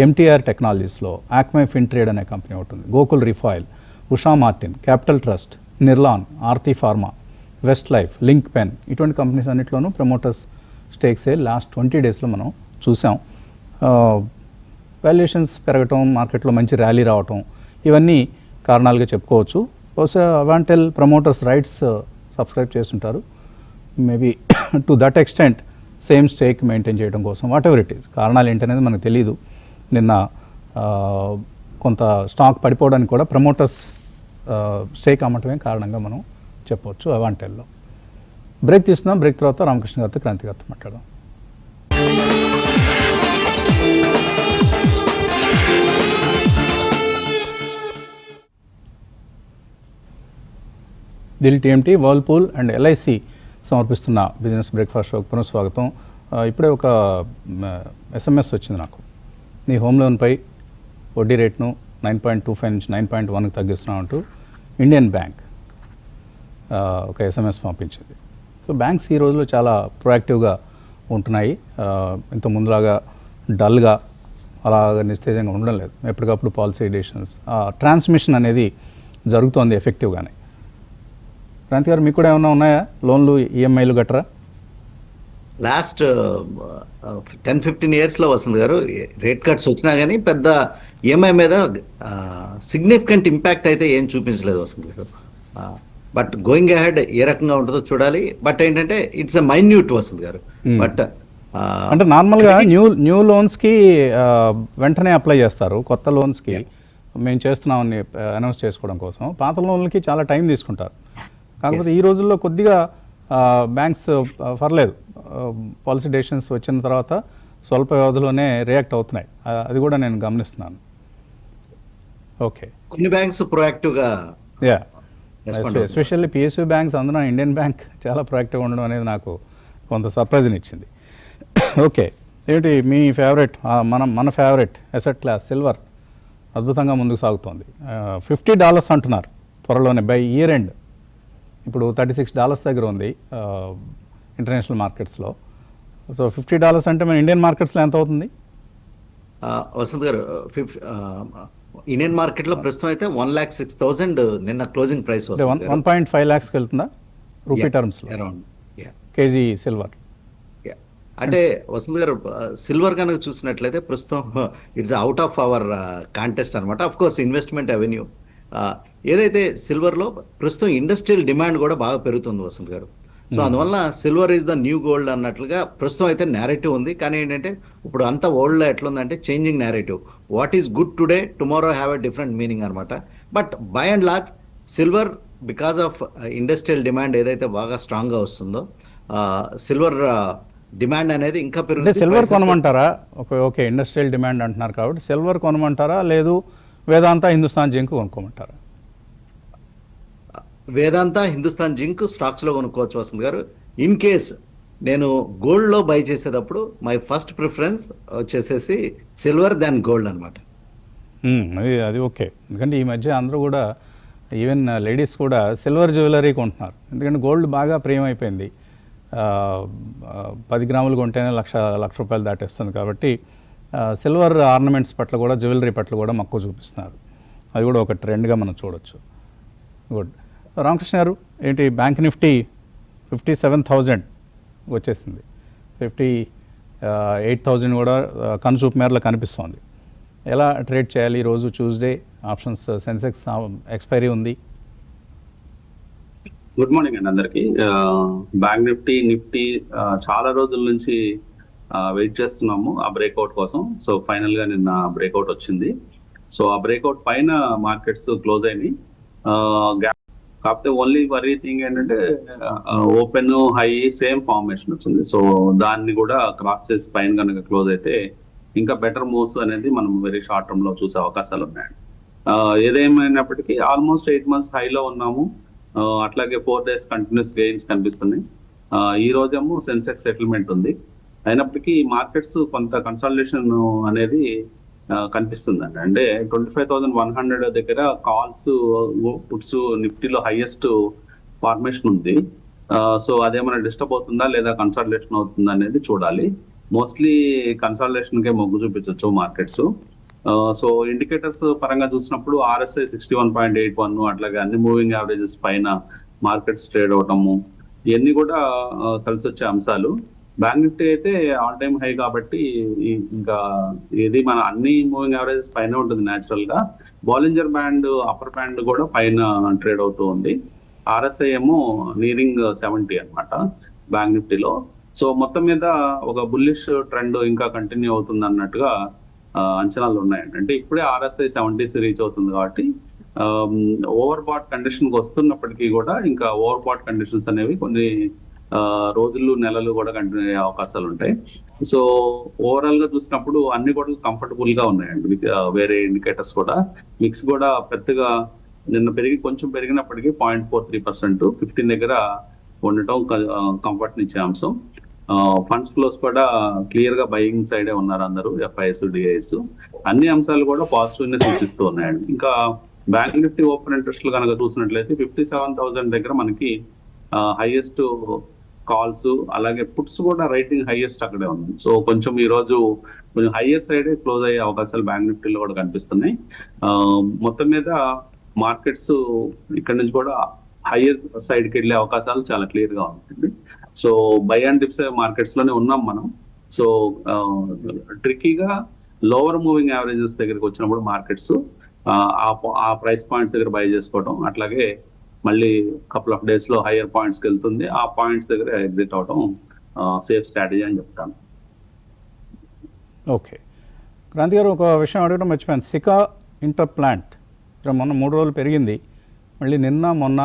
ఎంటీఆర్ టెక్నాలజీస్లో, ఆక్మై ఫిన్ట్రేడ్ అనే కంపెనీ ఉంటుంది, Gokul refoil, Usha Martin, capital trust, Nirlon, Aarti pharma, west life, link pen ఇటువంటి కంపెనీస్ అన్నింటిలోనూ ప్రమోటర్స్ స్టేక్ సేల్ లాస్ట్ 20 daysలో మనం చూసాం. వాల్యుయేషన్స్ పెరగటం, మార్కెట్లో మంచి ర్యాలీ రావటం ఇవన్నీ కారణాలుగా చెప్పుకోవచ్చు. బహుశా అవాంటెల్ ప్రమోటర్స్ రైట్స్ సబ్స్క్రైబ్ చేస్తుంటారు. Maybe to that extent same stake maintain చేయడం కోసం వాట్ ఎవర్ ఇట్ ఈస్. కారణాలు ఏంటనేది మనకు తెలియదు. నిన్న కొంత స్టాక్ పడిపోవడానికి కూడా ప్రమోటర్స్ స్టేక్ అమ్మటమే కారణంగా మనం చెప్పవచ్చు అవాంటెల్లో. బ్రేక్ తీస్తున్నాం. బ్రేక్ తర్వాత రామకృష్ణ గారితో, క్రాంతి గారితో మాట్లాడదాం. Dil TMT, Whirlpool and LIC సమర్పిస్తున్న బిజినెస్ బ్రేక్ఫాస్ట్ షోకి పునఃస్వాగతం. ఇప్పుడే ఒక SMS వచ్చింది నాకు. నీ హోమ్ లోన్పై వడ్డీ రేట్ను 9.25 నుంచి 9.1కి తగ్గిస్తున్నామంటూ ఇండియన్ బ్యాంక్ ఒక SMS పంపించింది. సో బ్యాంక్స్ ఈ రోజుల్లో చాలా ప్రొయాక్టివ్గా ఉంటున్నాయి. ఇంత ముందులాగా డల్గా అలాగా నిస్తేజంగా ఉండడం లేదు. ఎప్పటికప్పుడు పాలసీ ఎడిషన్స్, ట్రాన్స్మిషన్ అనేది జరుగుతోంది ఎఫెక్టివ్గానే. క్రాంతి గారు మీకు కూడా ఏమైనా ఉన్నాయా లోన్లు ఈఎంఐలు గట్రా? లాస్ట్ 10-15 ఇయర్స్లో వసంత్ గారు రేట్ కట్స్ వచ్చినా కానీ పెద్ద ఈఎంఐ మీద సిగ్నిఫికెంట్ ఇంపాక్ట్ అయితే ఏం చూపించలేదు వసంత్ గారు. బట్ గోయింగ్ అహెడ్ ఏ రకంగా ఉంటుందో చూడాలి. బట్ ఏంటంటే ఇట్స్ ఎ మైన్యూట్ వసంత్ గారు. బట్ అంటే నార్మల్గా న్యూ లోన్స్కి వెంటనే అప్లై చేస్తారు, కొత్త లోన్స్కి మేము చేస్తున్నామని అనౌన్స్ చేసుకోవడం కోసం. పాత లోన్లకి చాలా టైం తీసుకుంటారు. కాకపోతే ఈ రోజుల్లో కొద్దిగా బ్యాంక్స్ పర్లేదు, పాలసీ డెసిషన్స్ వచ్చిన తర్వాత స్వల్ప వ్యవధిలోనే రియాక్ట్ అవుతున్నాయి. అది కూడా నేను గమనిస్తున్నాను. ఓకే, కొన్ని బ్యాంక్స్ ప్రొయాక్టివ్గా యా, ఎస్పెషల్లీ పిఎస్యూ బ్యాంక్స్, అందులో ఇండియన్ బ్యాంక్ చాలా ప్రొయాక్టివ్గా ఉండడం అనేది నాకు కొంత సర్ప్రైజ్ని ఇచ్చింది. ఓకే, ఏంటి మీ ఫేవరెట్, మన ఫేవరెట్ అసెట్ క్లాస్ సిల్వర్ అద్భుతంగా ముందుకు సాగుతోంది. $50 అంటున్నారు త్వరలోనే బై ఇయర్ ఎండ్. ఇప్పుడు $36 దగ్గర ఉంది ఇంటర్నేషనల్ మార్కెట్స్లో. సో $50 అంటే మన ఇండియన్ మార్కెట్స్లో ఎంత అవుతుంది వసంత్ గారు? ఇండియన్ మార్కెట్లో ప్రస్తుతం అయితే 1,06,000 నిన్న క్లోజింగ్ ప్రైస్. 1.5 lakhsకి వెళ్తుందా రూపీ టర్మ్స్లో అరౌండ్ కేజీ సిల్వర్? అంటే వసంత్ గారు సిల్వర్ కనుక చూసినట్లయితే ప్రస్తుతం it's out of our contest అనమాట. అఫ్ కోర్స్ ఇన్వెస్ట్మెంట్ అవెన్యూ ఏదైతే సిల్వర్లో ప్రస్తుతం ఇండస్ట్రియల్ డిమాండ్ కూడా బాగా పెరుగుతుంది వసంత్ గారు. సో అందువల్ల silver is the new gold అన్నట్లుగా ప్రస్తుతం అయితే నేరేటివ్ ఉంది. కానీ ఏంటంటే ఇప్పుడు అంతా వరల్డ్లో ఎట్లుందంటే changing narrative. What is good today tomorrow have a different meaning అనమాట. But by and large silver because of industrial demand ఏదైతే బాగా స్ట్రాంగ్గా వస్తుందో సిల్వర్ డిమాండ్ అనేది ఇంకా పెరుగుతుంది. సిల్వర్ కొనమంటారా? ఓకే, ఇండస్ట్రియల్ డిమాండ్ అంటున్నారు కాబట్టి సిల్వర్ కొనమంటారా, లేదు వేదాంత హిందుస్థాన్ జింక్ కొనుక్కోమంటారా? వేదాంత హిందుస్థాన్ జింక్ స్టాక్స్లో కొనుక్కోవచ్చు వసంత్ గారు. ఇన్ కేస్ నేను గోల్డ్లో బై చేసేటప్పుడు మై ఫస్ట్ ప్రిఫరెన్స్ వచ్చేసేసి సిల్వర్ దాన్ గోల్డ్ అనమాట. అది ఓకే, ఎందుకంటే ఈ మధ్య అందరూ కూడా ఈవెన్ లేడీస్ కూడా సిల్వర్ జ్యువెలరీ కొంటున్నారు. ఎందుకంటే గోల్డ్ బాగా ప్రియం అయిపోయింది. 10 గ్రాములు కొంటేనే లక్ష రూపాయలు దాటేస్తుంది. కాబట్టి సిల్వర్ ఆర్నమెంట్స్ పట్ల కూడా, జ్యువెలరీ పట్ల కూడా మక్కువ చూపిస్తున్నారు. అది కూడా ఒక ట్రెండ్గా మనం చూడొచ్చు. గుడ్. రామకృష్ణ గారు, ఏంటి బ్యాంక్ నిఫ్టీ 57,000 వచ్చేసింది, 58,000 కూడా కనుచూపు మేరలో కనిపిస్తోంది. ఎలా ట్రేడ్ చేయాలి ఈరోజు ట్యూస్డే? ఆప్షన్స్ సెన్సెక్స్ ఎక్స్పైరీ ఉంది. గుడ్ మార్నింగ్ అండి అందరికి. బ్యాంక్ నిఫ్టీ చాలా రోజుల నుంచి వెయిట్ చేస్తున్నాము ఆ బ్రేక్అవుట్ కోసం. సో ఫైనల్ గా నిన్న బ్రేక్అవుట్ వచ్చింది. సో ఆ బ్రేక్అవుట్ పైన మార్కెట్స్ క్లోజ్ అయినాయి. కాకపోతే ఓన్లీ వరీ థింగ్ ఏంటంటే ఓపెన్ హై సేమ్ ఫార్మేషన్ వచ్చింది. సో దాన్ని కూడా క్రాస్ చేసి పైన కనుక క్లోజ్ అయితే ఇంకా బెటర్ మూవ్స్ అనేది మనం వెరీ షార్ట్ టర్మ్ లో చూసే అవకాశాలు ఉన్నాయండి. ఏదేమైనప్పటికీ ఆల్మోస్ట్ 8 months హైలో ఉన్నాము. అట్లాగే 4 days కంటిన్యూస్ గెయిన్స్ కనిపిస్తున్నాయి. ఈ రోజేమో సెన్సెక్స్ సెటిల్మెంట్ ఉంది. అయినప్పటికీ మార్కెట్స్ కొంత కన్సాలిడేషన్ అనేది కనిపిస్తుందండి. అంటే 25,100 దగ్గర కాల్స్ పుట్స్ నిఫ్టీలో హైయెస్ట్ ఫార్మేషన్ ఉంది. సో అదేమైనా డిస్టర్బ్ అవుతుందా లేదా కన్సాలిడేషన్ అవుతుందా అనేది చూడాలి. మోస్ట్లీ కన్సాలిడేషన్ కే మొగ్గు చూపించవచ్చు మార్కెట్స్. సో ఇండికేటర్స్ పరంగా చూసినప్పుడు RSI 61.81, అట్లాగే అన్ని మూవింగ్ యావరేజెస్ పైన మార్కెట్స్ ట్రేడ్ అవటము, ఇవన్నీ కూడా కలిసి వచ్చే అంశాలు. బ్యాంక్ నిఫ్టీ అయితే ఆల్ టైమ్ హై కాబట్టి ఇంకా ఇది మన అన్ని మూవింగ్ యావరేజెస్ పైన ఉంటుంది న్యాచురల్ గా. బాలింజర్ బ్యాండ్ అప్పర్ బ్యాండ్ కూడా పైన ట్రేడ్ అవుతూ ఉంది. RSI ఏమో నీరింగ్ 70 అనమాట బ్యాంక్ నిఫ్టీలో. సో మొత్తం మీద ఒక బుల్లిష్ ట్రెండ్ ఇంకా కంటిన్యూ అవుతుంది అన్నట్టుగా అంచనాలు ఉన్నాయండి. అంటే ఇప్పుడే RSI 70 రీచ్ అవుతుంది కాబట్టి ఓవర్ బాట్ కండిషన్ కి వస్తున్నప్పటికీ కూడా ఇంకా ఓవర్ బాట్ కండిషన్స్ అనేవి కొన్ని రోజులు నెలలు కూడా కంటిన్యూ అయ్యే అవకాశాలు ఉంటాయి. సో ఓవరాల్ గా చూసినప్పుడు అన్ని కూడా కంఫర్టబుల్ గా ఉన్నాయండి. వేరే ఇండికేటర్స్ కూడా మిక్స్ కూడా పెద్దగా నిన్న కొంచెం పెరిగినప్పటికీ 0.43% 15 దగ్గర ఉండటం కంఫర్ట్ నిచ్చే అంశం. ఫండ్స్ ఫ్లోస్ కూడా క్లియర్ గా బయింగ్ సైడే ఉన్నారు అందరూ, FIS DIS అన్ని అంశాలు కూడా పాజిటివ్ నే సూచిస్తూ ఉన్నాయండి. ఇంకా బ్యాంక్ నిఫ్టీ ఓపెన్ ఇంట్రెస్ట్ కనుక చూసినట్లయితే 57,000 దగ్గర మనకి హైయెస్ట్ కాల్స్, అలాగే పుట్స్ కూడా రైటింగ్ హైయెస్ట్ అక్కడే ఉంది. సో కొంచెం ఈ రోజు కొంచెం హైయర్ సైడే క్లోజ్ అయ్యే అవకాశాలు బ్యాంక్ నిఫ్టీలో కూడా కనిపిస్తున్నాయి. మొత్తం మీద మార్కెట్స్ ఇక్కడ నుంచి కూడా హైయర్ సైడ్కి వెళ్ళే అవకాశాలు చాలా క్లియర్గా ఉంటుంది. So by and dips markets లోనే ఉన్నాం మనం. సో ట్రిక్కీగా లోవర్ మూవింగ్ యావరేజెస్ దగ్గరికి వచ్చినప్పుడు మార్కెట్స్ ఆ ప్రైస్ పాయింట్స్ దగ్గర బై చేసుకోవడం, అట్లాగే మళ్ళీ కపుల్ ఆఫ్ డేస్ లో హైయర్ పాయింట్స్కి వెళ్తుంది, ఆ పాయింట్స్ దగ్గర ఎగ్జిట్ అవడం సేఫ్ స్ట్రాటజీ అని చెప్తాను. ఓకే, క్రాంతి గారు ఒక విషయం అడగడం మర్చిపోయాను. సికా ఇంటర్ ప్లాంట్ మొన్న 3 రోజులు పెరిగింది, మళ్ళీ నిన్న మొన్న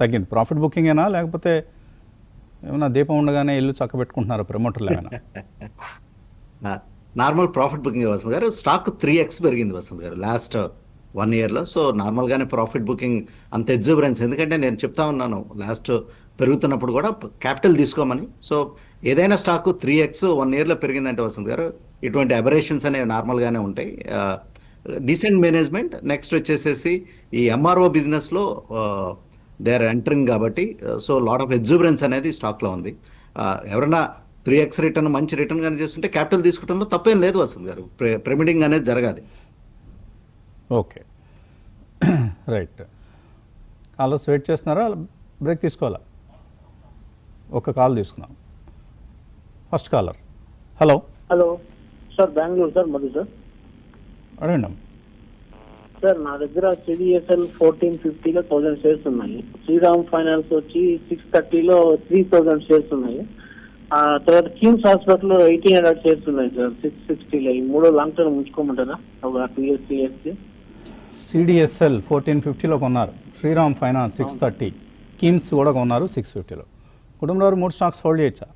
తగ్గింది. ప్రాఫిట్ బుకింగేనా లేకపోతే ఏమైనా దీపం ఉండగానే ఇల్లు చక్కబెట్టుకుంటున్నారా ప్రమోటర్లు ఏమైనా? నార్మల్ ప్రాఫిట్ బుకింగ్ వసంత్ గారు. స్టాక్ 3x పెరిగింది వసంత్ గారు లాస్ట్ 1 yearలో. సో నార్మల్గానే ప్రాఫిట్ బుకింగ్ అంత ఎగ్జూబరెన్స్, ఎందుకంటే నేను చెప్తా ఉన్నాను లాస్ట్ పెరుగుతున్నప్పుడు కూడా క్యాపిటల్ తీసుకోమని. సో ఏదైనా స్టాక్ 3x 1 yearలో పెరిగిందంటే వసంత్ గారు ఇటువంటి అబరేషన్స్ అనేవి నార్మల్గానే ఉంటాయి. Decent management. నెక్స్ట్ వచ్చేసేసి ఈ ఎంఆర్ఓ బిజినెస్లో దే ఆర్ ఎంటరింగ్ కాబట్టి సో లాట్ ఆఫ్ ఎగ్జూబరెన్స్ అనేది స్టాక్లో ఉంది. ఎవరైనా 3x రిటర్న్ మంచి రిటర్న్ కానీ చేస్తుంటే క్యాపిటల్ తీసుకోవడంలో తప్పేం లేదు వసంత్ గారు. ప్రెమిడింగ్ అనేది జరగాలి. Okay, right. కాలర్స్ వెయిట్ చేస్తున్నారా, బ్రేక్ తీసుకోవాలా? ఒక కాల్ తీసుకున్నాం. First caller. Hello sir, Bengaluru sir, Madhu sir. అడగండి. సార్ నా దగ్గర సిడిఎస్ఎల్ 1450లో 1000 షేర్స్ ఉన్నాయి. శ్రీరామ్ ఫైనాన్స్ వచ్చి 630లో 3000 షేర్స్ ఉన్నాయి. తర్వాత కిమ్స్ హాస్పిటల్ 1800 షేర్స్ ఉన్నాయి సార్ 660లో. ఈ 3 లాంగ్ టర్మ్ ఉంచుకోమంటారా? ఒక 2 years 3 years. సిడిఎస్ఎల్ 1450లో కొన్నారు, శ్రీరామ్ ఫైనాన్స్ 630, కిమ్స్ కూడా కొన్నారు 650లో. కుటుంబంలో 3 స్టాక్స్ హోల్డ్ చేయొచ్చా?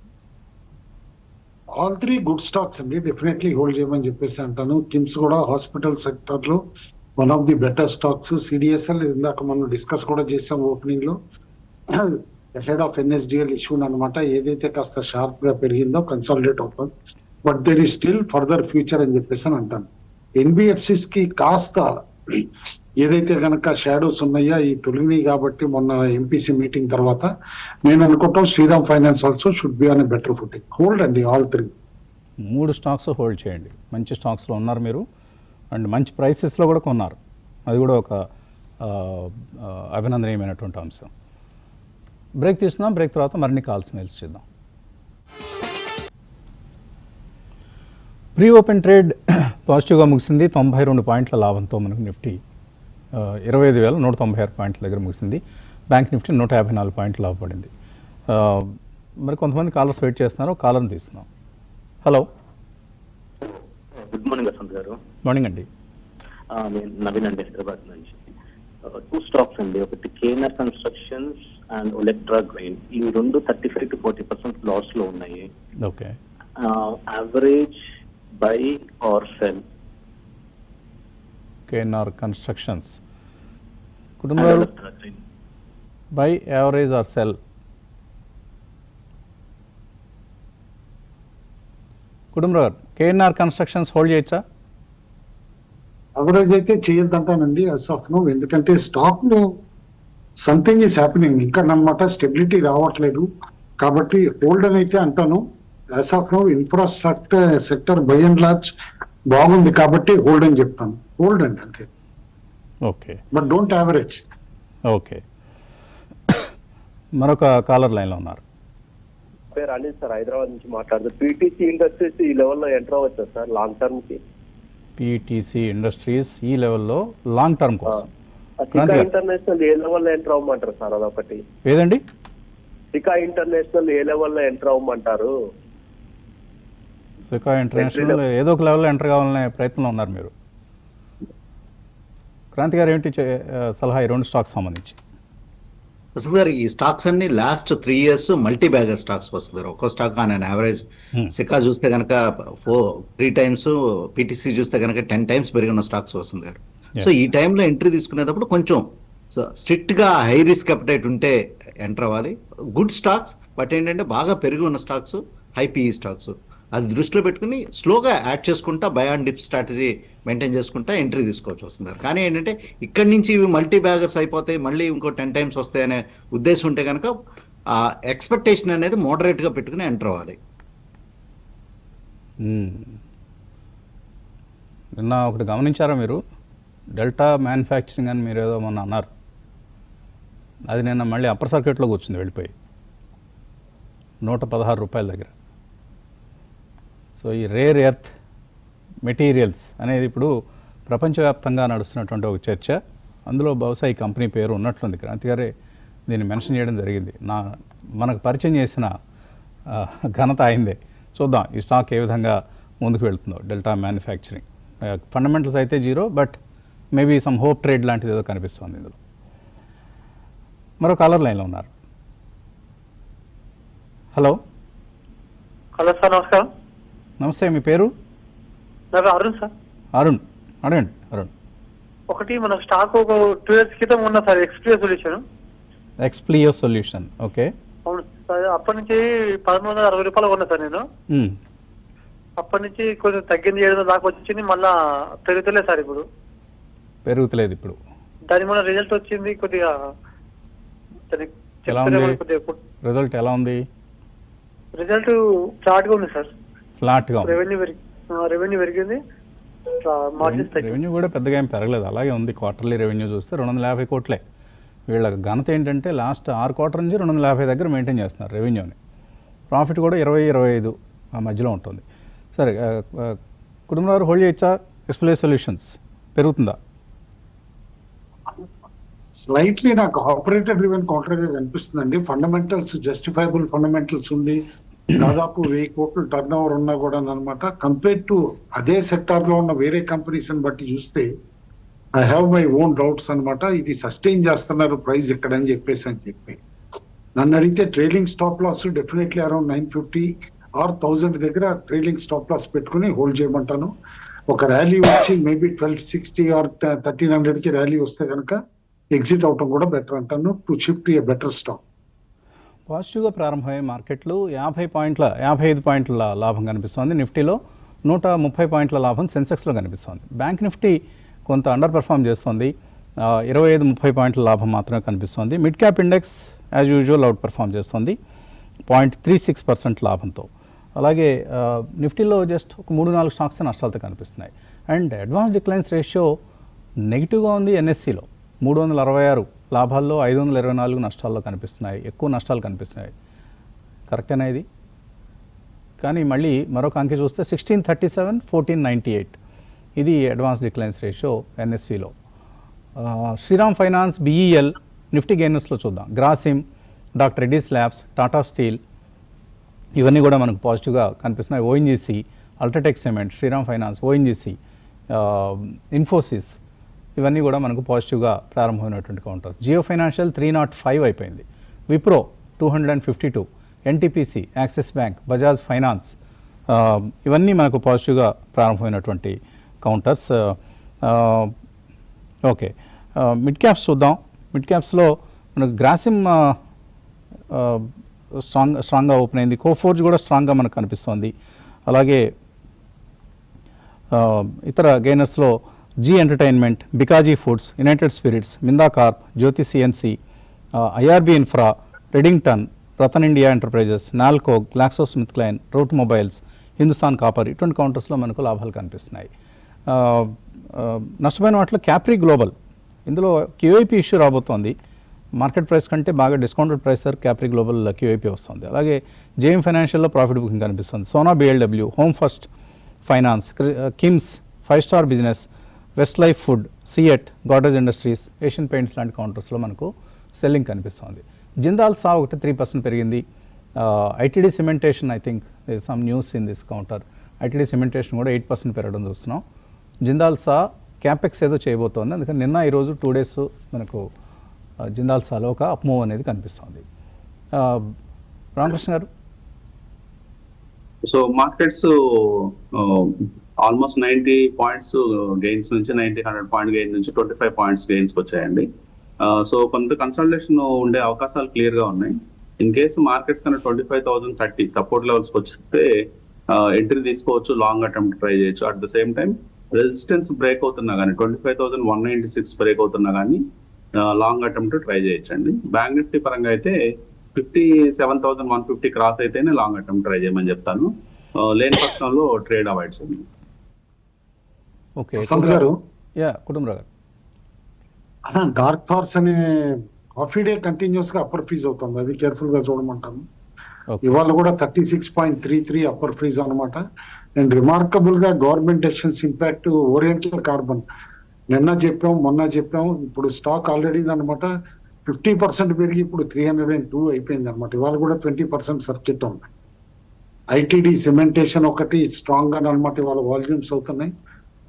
ఆల్ 3 గుడ్ స్టాక్స్ అండి, డెఫినెట్లీ హోల్డ్ చేయమని చెప్పేసి అంటాను. కిమ్స్ కూడా హాస్పిటల్ సెక్టర్ లో one of the better stocks. CDSL ఇందాక మనం డిస్కస్ కూడా చేసాం ఓపెనింగ్ లో, హెడ్ ఆఫ్ ఎన్ఎస్డిఎల్ ఇష్యూ అనమాట. ఏదైతే కాస్త షార్ప్ గా పెరిగిందో కన్సాలిడేట్ అవుతుంది, but there is still further future అని చెప్పేసి అని అంటాను. ఎన్బిఎఫ్సిస్ కి కాస్త ఏదైతే కనుక షాడోస్ ఉన్నాయో ఈ తొలిగినాయి కాబట్టి మొన్న ఎంపీసీ మీటింగ్ తర్వాత నేను అనుకుంటాం Shriram Finance also should be on a better footing. Hold అండి ఆల్ 3. 3 స్టాక్స్ హోల్డ్ చేయండి. మంచి స్టాక్స్లో ఉన్నారు మీరు, అండ్ మంచి ప్రైసెస్లో కూడా కొన్నారు. అది కూడా ఒక అభినందనీయమైనటువంటి అంశం. బ్రేక్ తీసుకుందాం. బ్రేక్ తర్వాత మరిన్ని కాల్స్ మెయిల్స్ చేద్దాం. ప్రీ ఓపెన్ ట్రేడ్ పాజిటివ్గా ముగిసింది. 92 పాయింట్ల లాభంతో మనకు నిఫ్టీ 25,196 పాయింట్ల దగ్గర ముగిసింది. బ్యాంక్ నిఫ్టీ 154 పాయింట్లు లాభపడింది. మరి కొంతమంది కాలర్స్ వెయిట్ చేస్తున్నారు, కాలర్ని తీస్తున్నాం. హలో, గుడ్ మార్నింగ్ వసంత్ గారు. మార్నింగ్ అండి. నేను నవీన్ అండి, హైదరాబాద్ నుంచి. 2 స్టాక్స్ అండి, ఒకటి కేఎన్ఆర్ కన్స్ట్రక్షన్స్ అండ్ ఒలెక్ట్రా గ్రెయిన్. ఈ 2 35 to 40% లాస్ లో ఉన్నాయి. Okay, average buy or sell? KNR Constructions కుటుంబాలు buy, average or sell? Kutumbarao, KNR Constructions hold చేయొచ్చా? అవరేజ్ అయితే చేయొద్దంటానండి అస్ ఆఫ్ నో, ఎందుకంటే స్టాక్ లో సంథింగ్ ఈస్ హ్యాపెనింగ్ ఇంకా అన్నమాట, స్టెబిలిటీ రావట్లేదు కాబట్టి హోల్డ్ అని అయితే అంటాను. As of now infrastructure sector by and large బాగుంది కాబట్టి హోల్డ్ అని చెప్తాను. హోల్డ్ అండి అంతే, okay, but don't average. Okay. మరొక కాలర్ లైన్లో ఉన్నారు. పేరు అనిల్ సార్, హైదరాబాద్ నుంచి మాట్లాడుతారు. పీటీసీ ఇండస్ట్రీస్ ఈ లెవెల్లో ఎంటర్ అవ్వచ్చా సార్ లాంగ్ టర్మ్ కి? పీటీసీ ఇండస్ట్రీస్ ఈ లెవెల్లో లాంగ్ టర్మ్ కోసం సికా ఇంటర్నేషనల్ ఏ లెవెల్లో ఎంటర్ అవ్వమంటారు సార్? అదొకటి. ఏదండి? సికా ఇంటర్నేషనల్ ఏ లెవెల్లో ఎంటర్ అవ్వమంటారు? సికా ఇంటర్నేషనల్ ఏదో ఒక లెవెల్లో ఎంటర్ కావాలనే ప్రయత్నంలో ఉన్నారు మీరు. క్రాంతి గారు ఏంటి సలహా ఈ 2 స్టాక్స్ సంబంధించి? వసంత్ గారు, ఈ స్టాక్స్ అన్ని last 3 years multi bagger stocks వస్తుంది గారు. ఒక్కో stock on an average cica చూస్తే కనుక 3 times, పీటీసీ చూస్తే కనుక 10 times పెరిగిన స్టాక్స్ వస్తుంది గారు. సో ఈ టైంలో ఎంట్రీ తీసుకునేటప్పుడు కొంచెం స్ట్రిక్ట్ గా హై రిస్క్ అప్డేట్ ఉంటే ఎంటర్ అవ్వాలి. గుడ్ స్టాక్స్, బట్ ఏంటంటే బాగా పెరిగి ఉన్న స్టాక్స్, హై పీఈ స్టాక్స్, అది దృష్టిలో పెట్టుకుని స్లోగా యాడ్ చేసుకుంటా by and dip strategy maintain చేసుకుంటా ఎంట్రీ తీసుకోవచ్చు వస్తున్నారు. కానీ ఏంటంటే ఇక్కడి నుంచి ఇవి మల్టీ బ్యాగర్స్ అయిపోతాయి, మళ్ళీ ఇంకో 10 times వస్తాయి అనే ఉద్దేశం ఉంటే కనుక ఆ ఎక్స్పెక్టేషన్ అనేది మోడరేట్గా పెట్టుకుని ఎంటర్ అవ్వాలి. నిన్న ఒకటి గమనించారా మీరు? డెల్టా మ్యానుఫ్యాక్చరింగ్ అని మీరు ఏదో మొన్న అన్నారు. అది నిన్న మళ్ళీ అప్పర్ సర్క్యూట్లోకి వచ్చింది వెళ్ళిపోయి 116 రూపాయల దగ్గర. సో ఈ రేర్ ఎర్త్ మెటీరియల్స్ అనేది ఇప్పుడు ప్రపంచవ్యాప్తంగా నడుస్తున్నటువంటి ఒక చర్చ. అందులో బహుశా ఈ కంపెనీ పేరు ఉన్నట్లుంది, క్రాంతి గారే దీన్ని మెన్షన్ చేయడం జరిగింది. మనకు పరిచయం చేసిన ఘనత అయిందే. చూద్దాం ఈ స్టాక్ ఏ విధంగా ముందుకు వెళ్తుందో. డెల్టా మ్యానుఫ్యాక్చరింగ్ ఫండమెంటల్స్ అయితే zero, but maybe some hope trade లాంటిది ఏదో కనిపిస్తుంది ఇందులో. మరో కాలర్ లైన్లో ఉన్నారు. హలో. హలో సార్, నమస్కారం. నమస్తే, మీ పేరు? నాకు అరుణ్ సార్. అరుణ్, అడగండి అరుణ్. ఒకటి మన స్టాక్ ఒక 2 years క్రితం ఉన్న సార్ ఎక్స్ప్లియో సొల్యూషన్. ఎక్స్ప్లియో solution, okay. అవును సార్, అప్పటి నుంచి 1160 రూపాయలు కొన్నా సార్ నేను. అప్పటి నుంచి కొంచెం తగ్గింది, 700 దాకా వచ్చింది, మళ్ళా పెరుగుతలేదు సార్. ఇప్పుడు పెరుగుతలేదు. ఇప్పుడు దాని మన రిజల్ట్ వచ్చింది, కొద్దిగా ఎలా ఉంది రిజల్ట్? ఎలా ఉంది రిజల్ట్? ఫ్లాట్ గా ఉంది సార్. ఫ్లాట్ గా ఉంది. రెవెన్యూ పెరిగింది, మార్జిన్స్ రెవెన్యూ కూడా పెద్దగా ఏం పెరగలేదు, అలాగే ఉంది. క్వార్టర్లీ రెవెన్యూ చూస్తే 250 కోట్లే. వీళ్ళ ఘనత ఏంటంటే లాస్ట్ 6 క్వార్టర్ నుంచి 250 దగ్గర మెయింటైన్ చేస్తున్నారు రెవెన్యూని. ప్రాఫిట్ కూడా 20-25 ఆ మధ్యలో ఉంటుంది. సరే, కుటుంబారు హోల్డ్ చేయొచ్చా? ఎక్స్ప్లియో సొల్యూషన్స్ పెరుగుతుందా? స్లైట్లీ నాకు ఆపరేటర్ డ్రివెన్ కౌంటర్ గా కనిపిస్తుందండి. ఫండమెంటల్స్ జస్టిఫైబుల్ ఫండమెంటల్స్ ఉంది, దాదాపు 1000 కోట్లు టర్న్ ఓవర్ ఉన్నా కూడా అనమాట. కంపేర్ టు అదే సెక్టార్ లో ఉన్న వేరే కంపెనీస్ బట్టి చూస్తే I have my own doubts అనమాట. ఇది సస్టైన్ చేస్తున్నారు ప్రైస్ ఎక్కడని చెప్పి నన్ను అడిగితే trailing stop loss definitely around 950 or 1000 దగ్గర ట్రైలింగ్ స్టాప్ లాస్ పెట్టుకుని హోల్డ్ చేయమంటాను. ఒక ర్యాలీ వచ్చి మేబీ 1260 ఆర్ 1300 కి ర్యాలీ వస్తే కనుక ఎగ్జిట్ అవటం కూడా బెటర్ అంటాను, to shift A better stock. పాజిటివ్గా ప్రారంభమయ్యే మార్కెట్లు 55 పాయింట్ల లాభం కనిపిస్తోంది. నిఫ్టీలో 130 పాయింట్ల లాభం సెన్సెక్స్లో కనిపిస్తోంది. బ్యాంక్ నిఫ్టీ కొంత అండర్ పెర్ఫామ్ చేస్తుంది, 25-30 పాయింట్ల లాభం మాత్రమే కనిపిస్తోంది. Mid cap index as usual out perform చేస్తుంది 0.36% లాభంతో. అలాగే నిఫ్టీలో జస్ట్ ఒక 3-4 స్టాక్స్ నష్టాలతో కనిపిస్తున్నాయి. అండ్ అడ్వాన్స్ డిక్లైన్స్ రేషియో నెగిటివ్గా ఉంది. ఎన్ఎస్సిలో 366 లాభాల్లో 524 నష్టాల్లో కనిపిస్తున్నాయి, ఎక్కువ నష్టాలు కనిపిస్తున్నాయి. కరెక్టేనా ఇది? కానీ మళ్ళీ మరొక అంకె చూస్తే 1637, 1498 ఇది అడ్వాన్స్ డిక్లైన్స్ రేషియో ఎన్ఎస్సిలో. శ్రీరామ్ ఫైనాన్స్, బిఈఎల్ నిఫ్టీ గెయినర్స్లో చూద్దాం. Grasim, Doctor Reddy's Labs, Tata Steel ఇవన్నీ కూడా మనకు పాజిటివ్గా కనిపిస్తున్నాయి. ONGC, UltraTech Cement, Shriram Finance, ONGC, Infosys ఇవన్నీ కూడా మనకు పాజిటివ్గా ప్రారంభమైనటువంటి కౌంటర్స్. జియో ఫైనాన్షియల్ 305 అయిపోయింది. Wipro 252, NTPC, axis bank, Bajaj finance ఇవన్నీ మనకు పాజిటివ్గా ప్రారంభమైనటువంటి కౌంటర్స్. ఓకే, మిడ్ క్యాప్స్ చూద్దాం. మిడ్ క్యాప్స్లో మనకు గ్రాసిమ్ స్ట్రాంగ్గా ఓపెన్ అయింది. కోఫోర్జ్ కూడా స్ట్రాంగ్గా మనకు కనిపిస్తోంది. అలాగే ఇతర గెయినర్స్లో Zee Entertainment, Bikaji Foods, United Spirits, Minda Corp, Jyothi CNC, IRB Infra, Redington, Ratan India Enterprises, NALCO, GlaxoSmithKline, Route Mobiles, Hindustan Copper ఇటువంటి కౌంటర్స్లో మనకు లాభాలు కనిపిస్తున్నాయి. నష్టపోయిన వాటిలో క్యాప్రీ గ్లోబల్, ఇందులో క్యూఐపీ ఇష్యూ రాబోతోంది. మార్కెట్ ప్రైస్ కంటే బాగా discounted price sir Capri Global QIP వస్తుంది. అలాగే జేఎం ఫైనాన్షియల్లో ప్రాఫిట్ బుకింగ్ కనిపిస్తుంది. Sona BLW, Home First Finance, KIMS, 5 star business, west life food, CEAT, Godrej Industries, Asian Paints లాంటి కౌంటర్స్లో మనకు సెల్లింగ్ కనిపిస్తుంది. జిందాల్ సా 3% పెరిగింది. ITD Cementation, I think there some news in this counter. ITD Cementation కూడా 8% పెరగడం చూస్తున్నాం. జిందాల్ సా క్యాపెక్స్ ఏదో చేయబోతోంది, అందుకని నిన్న ఈరోజు 2 days మనకు జిందాల్ సాలో ఒక అప్మూవ్ అనేది కనిపిస్తుంది. రామకృష్ణ గారు. So markets almost 90 points gains నుంచి 90-100 పాయింట్ గెయిన్ నుంచి 25 పాయింట్స్ గెయిన్స్ వచ్చాయండి. సో కొంత కన్సల్టేషన్ ఉండే అవకాశాలు క్లియర్ గా ఉన్నాయి. ఇన్ కేసు మార్కెట్స్ కన్నా 25,030 సపోర్ట్ లెవెల్స్ వస్తే ఎంట్రీ తీసుకోవచ్చు, లాంగ్ అటెంప్ట్ ట్రై చేయొచ్చు. At the same time resistance break అవుతున్నా కానీ 25,196 బ్రేక్ అవుతున్నా కానీ లాంగ్ అటెంప్ట్ ట్రై చేయొచ్చండి. బ్యాంక్ నిఫ్టీ పరంగా అయితే 57,150 క్రాస్ అయితేనే లాంగ్ అటెంప్ట్ ట్రై చేయమని చెప్తాను. లేని పక్షంలో ట్రేడ్ అవాయిడ్ చేయండి. ఓకే, కుటుంబరావు కుటుంబరావు గారు. డార్క్ హార్స్ అనే కాఫీ డే కంటిన్యూస్ గా అప్పర్ ఫ్రీజ్ అవుతుంది, అది కేర్ఫుల్ గా చూడమంటాను. ఓకే. ఇవాళ కూడా 36.33 అప్పర్ ఫ్రీజ్ అనమాట. అండ్ రిమార్కబుల్ గా government decisions impact oriental carbon నిన్న చెప్పాం, మొన్న చెప్పాం, ఇప్పుడు స్టాక్ ఆల్రెడీ అనమాట 50% పెరిగి ఇప్పుడు 302 అయిపోయింది అనమాట. ఇవాళ కూడా 20% సర్క్యూట్ ఉంది. ఐటీడీ సిమెంటేషన్ ఒకటి స్ట్రాంగ్ గా అనమాట ఇవాళ వాల్యూమ్స్ అవుతున్నాయి.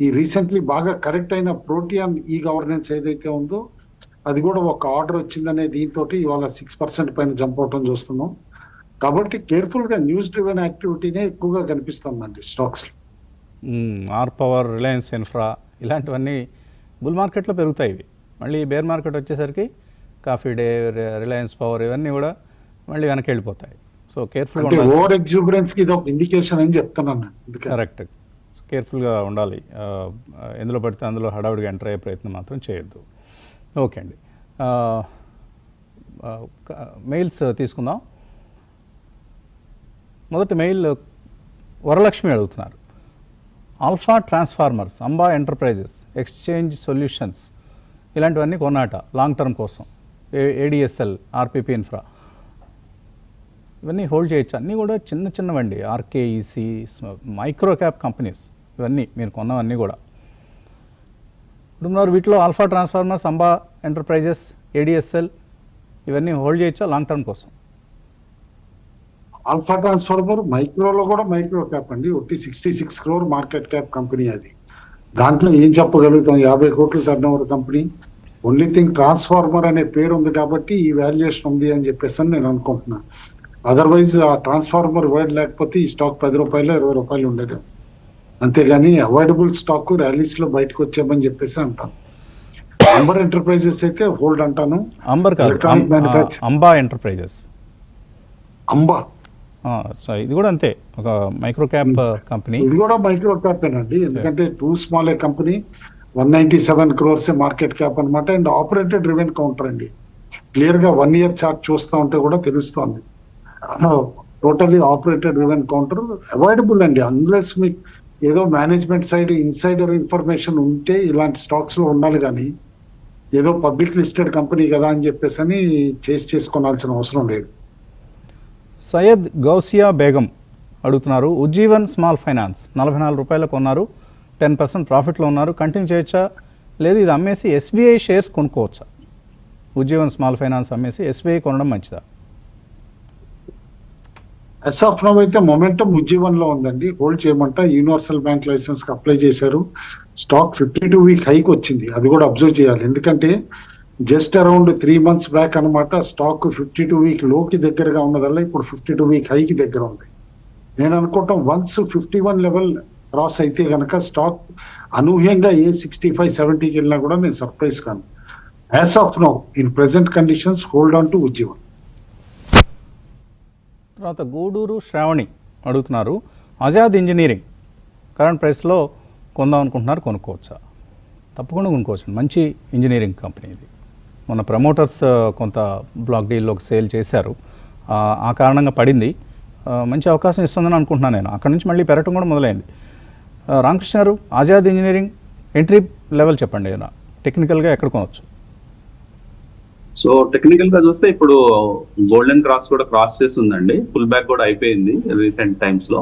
ఈ రీసెంట్లీ బాగా కరెక్ట్ అయిన ప్రోటియాన్ ఈ గవర్నెన్స్ ఏదైతే ఉందో అది కూడా ఒక ఆర్డర్ వచ్చిందనే దీంతో ఇవాళ 6% పైన జంప్ అవటం చూస్తున్నాం. కాబట్టి కేర్ఫుల్ గా న్యూస్ డ్రివెన్ యాక్టివిటీనే ఎక్కువగా కనిపిస్తుందండి stocks. R power, Reliance infra ఇలాంటివన్నీ బుల్ మార్కెట్లో పెరుగుతాయి. ఇవి మళ్ళీ బేర్ మార్కెట్ వచ్చేసరికి కాఫీ డే, రిలయన్స్ పవర్ ఇవన్నీ కూడా మళ్ళీ వెనక్కి వెళ్ళిపోతాయి. సో కేర్ఫుల్గా ఉండాలి. ఓవర్ ఎగ్జూబరెన్స్ కి ఇది ఒక ఇండికేషన్ అని చెప్తున్నాను. కరెక్ట్. కేర్ఫుల్గా ఉండాలి. ఎందులో పడితే అందులో హడావుడిగా ఎంటర్ అయ్యే ప్రయత్నం మాత్రం చేయొద్దు. ఓకే అండి, మెయిల్స్ తీసుకుందాం. మొదటి మెయిల్ వరలక్ష్మి అడుగుతున్నారు. ఆల్ఫా ట్రాన్స్ఫార్మర్స్, అంబా ఎంటర్ప్రైజెస్, ఎక్స్చేంజ్ సొల్యూషన్స్ ఇలాంటివన్నీ కొన్నాట లాంగ్ టర్మ్ కోసం. ఏడిఎస్ఎల్, ఆర్పిపి ఇన్ఫ్రా ఇవన్నీ హోల్డ్ చేయొచ్చు. అన్నీ కూడా చిన్న చిన్నవండి. ఆర్కేఈసి, మైక్రో క్యాప్ కంపెనీస్ ఇవన్నీ మీరు కొన్నవన్నీ కూడా. ఇప్పుడు వీటిలో ఆల్ఫా ట్రాన్స్ఫార్మర్స్, అంబా ఎంటర్ప్రైజెస్, ఏడిఎస్ఎల్ ఇవన్నీ హోల్డ్ చేయొచ్చా లాంగ్ టర్మ్ కోసం? ఆల్ఫా ట్రాన్స్ఫార్మర్ మైక్రోలో కూడా మైక్రో క్యాప్ అండి. 66 crore మార్కెట్ క్యాప్ కంపెనీ అది. దాంట్లో ఏం చెప్పగలుగుతాం, 50 కోట్ల turn over company. Only thing transformer అనే పేరు ఉంది కాబట్టి ఈ వాల్యుయేషన్ ఉంది అని చెప్పేసి నేను అనుకుంటున్నాను. అదర్వైజ్ ఆ ట్రాన్స్ఫార్మర్ వర్డ్ లేకపోతే ఈ స్టాక్ 10 రూపాయలు 20 రూపాయలు ఉండేది. అంతేగాని అవాయిడబుల్ స్టాక్ ర్యాలీస్ లో బయటకు వచ్చామని చెప్పేసి అంటాను. అంబర్ ఎంటర్ప్రైజెస్ అయితే హోల్డ్ అంటాను. అంబర్ కాదు, అంబా ఎంటర్ప్రైజెస్. అంబా ఇది కూడా అంతే, ఒక మైక్రో క్యాప్ కంపెనీ. ఇది కూడా మైక్రో క్యాప్ అండి, ఎందుకంటే టూ స్మాల్ ఏ కంపెనీ. 197 crores మార్కెట్ క్యాప్ అనమాట. అండ్ ఆపరేటెడ్ డ్రివెన్ కౌంటర్ అండి. క్లియర్ గా 1 year చార్ట్ చూస్తా ఉంటే కూడా తెలుస్తోంది. Totally operated driven counter avoidable అండి. అన్లెస్ మీకు ఏదో మేనేజ్మెంట్ సైడ్ ఇన్సైడర్ ఇన్ఫర్మేషన్ ఉంటే ఇలాంటి స్టాక్స్ లో ఉండాలి, కానీ ఏదో పబ్లిక్ లిస్టెడ్ కంపెనీ కదా అని చెప్పేసి అని చేసుకోవాల్సిన అవసరం లేదు. సయ్యద్ గౌసియా బేగం అడుగుతున్నారు. ఉజ్జీవన్ స్మాల్ ఫైనాన్స్ 44 రూపాయలు కొన్నారు, 10% ప్రాఫిట్లో ఉన్నారు, కంటిన్యూ చేయొచ్చా, లేదు ఇది అమ్మేసి ఎస్బీఐ షేర్స్ కొనుక్కోవచ్చా? ఉజ్జీవన్ స్మాల్ ఫైనాన్స్ అమ్మేసి ఎస్బీఐ కొనడం మంచిదా? ఎస్ఆఫ్ నవ్ అయితే మొమెంటం ఉజ్జీవన్ లో ఉందండి, హోల్డ్ చేయమంట. యూనివర్సల్ బ్యాంక్ లైసెన్స్ కి అప్లై చేశారు. స్టాక్ 52 week హైక్ వచ్చింది, అది కూడా అబ్జర్వ్ చేయాలి. ఎందుకంటే జస్ట్ అరౌండ్ 3 months బ్యాక్ అనమాట స్టాక్ 52 week లోకి దగ్గరగా ఉన్నదల్లా ఇప్పుడు 52 week హైకి దగ్గర ఉంది. నేను అనుకుంటాం వన్స్ 51 లెవెల్ క్రాస్ అయితే కనుక స్టాక్ అనూహ్యంగా 65-70కి వెళ్ళినా కూడా నేను సర్ప్రైజ్ కాను. As of now in present conditions hold on to Ujjivan. తర్వాత గూడూరు శ్రావణి అడుగుతున్నారు. ఆజాద్ ఇంజనీరింగ్ కరెంట్ ప్రైస్లో కొందాం అనుకుంటున్నారు, కొనుక్కోవచ్చా? తప్పకుండా కొనుక్కోవచ్చు, మంచి ఇంజనీరింగ్ కంపెనీ ఇది. మన ప్రమోటర్స్ కొంత బ్లాక్ డీల్లోకి సేల్ చేశారు, ఆ కారణంగా పడింది. మంచి అవకాశం ఇస్తుందని అనుకుంటున్నాను నేను. అక్కడ నుంచి మళ్ళీ పెరగటం కూడా మొదలైంది. రామకృష్ణ గారు, ఆజాద్ ఇంజనీరింగ్ ఎంట్రీ లెవెల్ చెప్పండి, ఏదైనా టెక్నికల్గా ఎక్కడ కొనవచ్చు? సో టెక్నికల్ గా చూస్తే ఇప్పుడు గోల్డెన్ క్రాస్ కూడా క్రాస్ చేస్తుందండి, పుల్ బ్యాక్ కూడా అయిపోయింది రీసెంట్ టైమ్స్ లో.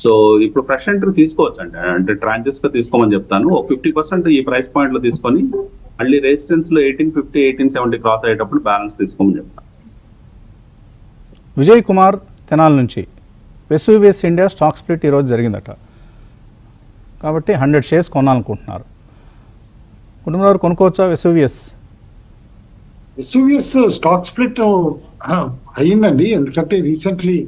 సో ఇప్పుడు ఫ్రెష్ ఎంట్రీ తీసుకోవచ్చు అండి, అంటే ట్రాంచెస్ గా తీసుకోమని చెప్తాను. 50% ఈ ప్రైస్ పాయింట్ లో తీసుకొని మళ్ళీ రెసిస్టెన్స్ లో 1850, 1870 క్రాస్ అయ్యేటప్పుడు బ్యాలెన్స్ తీసుకోమని చెప్తాను. విజయ్ కుమార్ తెనాల నుంచి, వెస్యూవిఎస్ ఇండియా స్టాక్ స్ప్లిట్ ఈరోజు జరిగిందట, కాబట్టి 100 shares కొనాలనుకుంటున్నారు. కుటుంబంలో కొనుక్కోవచ్చా వెస్యూవిఎస్? ఎస్యూవిఎస్ స్టాక్ స్ప్లిట్ అయ్యిందండి, ఎందుకంటే రీసెంట్లీ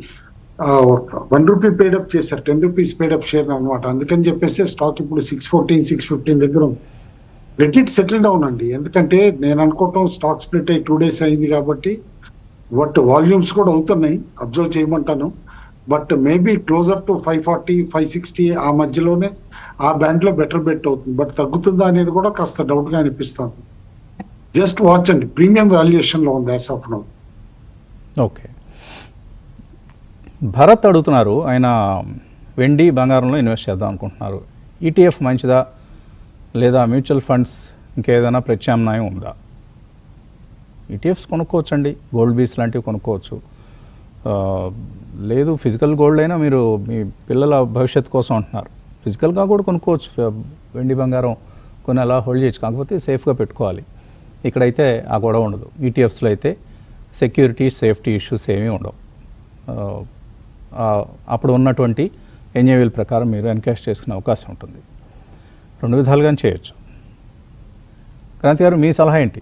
1 rupee పేడప్ చేశారు, 10 rupees పేడప్ షేర్ అనమాట. అందుకని చెప్పేసి స్టాక్ ఇప్పుడు 614, 615 దగ్గర ఉంది. లెట్ ఇట్ సెటిల్ డౌన్ అండి, ఎందుకంటే నేను అనుకోవటం స్టాక్ స్ప్లిట్ అయ్యి 2 days అయింది కాబట్టి బట్ వాల్యూమ్స్ కూడా అవుతున్నాయి, అబ్జర్వ్ చేయమంటాను. బట్ మేబీ క్లోజర్ టు 540, 560 ఆ మధ్యలోనే ఆ బ్యాండ్ లో బెటర్ బెట్ అవుతుంది. బట్ తగ్గుతుందా అనేది కూడా కాస్త డౌట్ గా అనిపిస్తుంది. జస్ట్ వాచ్ అండి, ప్రీమియం వాల్యుయేషన్ లో ఉంది as of now. Okay. Bharat అడుగుతున్నారు, ఆయన వెండి బంగారంలో ఇన్వెస్ట్ చేద్దాం అనుకుంటున్నారు. ఈటీఎఫ్ మంచిదా లేదా మ్యూచువల్ ఫండ్స్ ఇంకేదైనా ప్రత్యామ్నాయం ఉందా? ఈటీఎఫ్స్ కొనుక్కోవచ్చు అండి, గోల్డ్ బీస్ లాంటివి కొనుక్కోవచ్చు. లేదు ఫిజికల్ గోల్డ్ అయినా మీరు మీ పిల్లల భవిష్యత్తు కోసం అంటున్నారు, ఫిజికల్గా కూడా కొనుక్కోవచ్చు. వెండి బంగారం కొన్ని అలా హోల్డ్ చేయొచ్చు, కాకపోతే సేఫ్గా పెట్టుకోవాలి. ఇక్కడైతే ఆ గొడవ ఉండదు. ఈటీఎఫ్స్లో అయితే సెక్యూరిటీ సేఫ్టీ ఇష్యూస్ ఏమీ ఉండవు. అప్పుడు ఉన్నటువంటి ఎన్ఏవిల్ ప్రకారం మీరు ఎన్కాష్ చేసుకునే అవకాశం ఉంటుంది. 2 విధాలుగానే చేయొచ్చు. క్రాంతి గారు, మీ సలహా ఏంటి?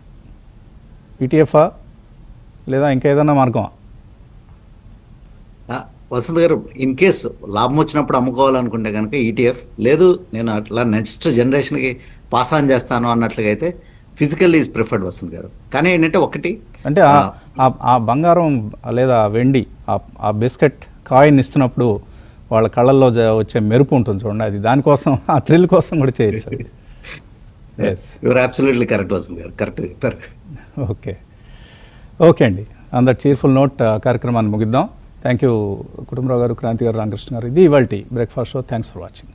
ఈటీఎఫా లేదా ఇంకా ఏదైనా మార్గమా? వసంత్ గారు, ఇన్ కేస్ లాభం వచ్చినప్పుడు అమ్ముకోవాలనుకుంటే కనుక ఈటీఎఫ్, లేదు నేను అట్లా నెక్స్ట్ జనరేషన్కి పాస్ ఆన్ చేస్తాను అన్నట్లుగా అయితే ఫిజికల్ ఈజ్ ప్రిఫర్డ్ వసంత్ గారు. కానీ ఏంటంటే ఒకటి అంటే ఆ బంగారం లేదా వెండి ఆ బిస్కెట్ కాయిన్ ఇస్తున్నప్పుడు వాళ్ళ కళ్ళల్లో వచ్చే మెరుపు ఉంటుంది చూడండి, అది దానికోసం ఆ థ్రిల్ కోసం కూడా చేయొచ్చు. యువర్ అబ్సల్యూట్లీ కరెక్ట్ వసంత్ గారు, కరెక్ట్ చెప్పారు. ఓకే అండి, అందరు చీర్ఫుల్ నోట్ కార్యక్రమాన్ని ముగిద్దాం. థ్యాంక్ యూ కుటుంబరావు గారు, క్రాంతి గారు, రామకృష్ణ గారు. ఇది ఇవాల్టి breakfast show. Thanks for watching.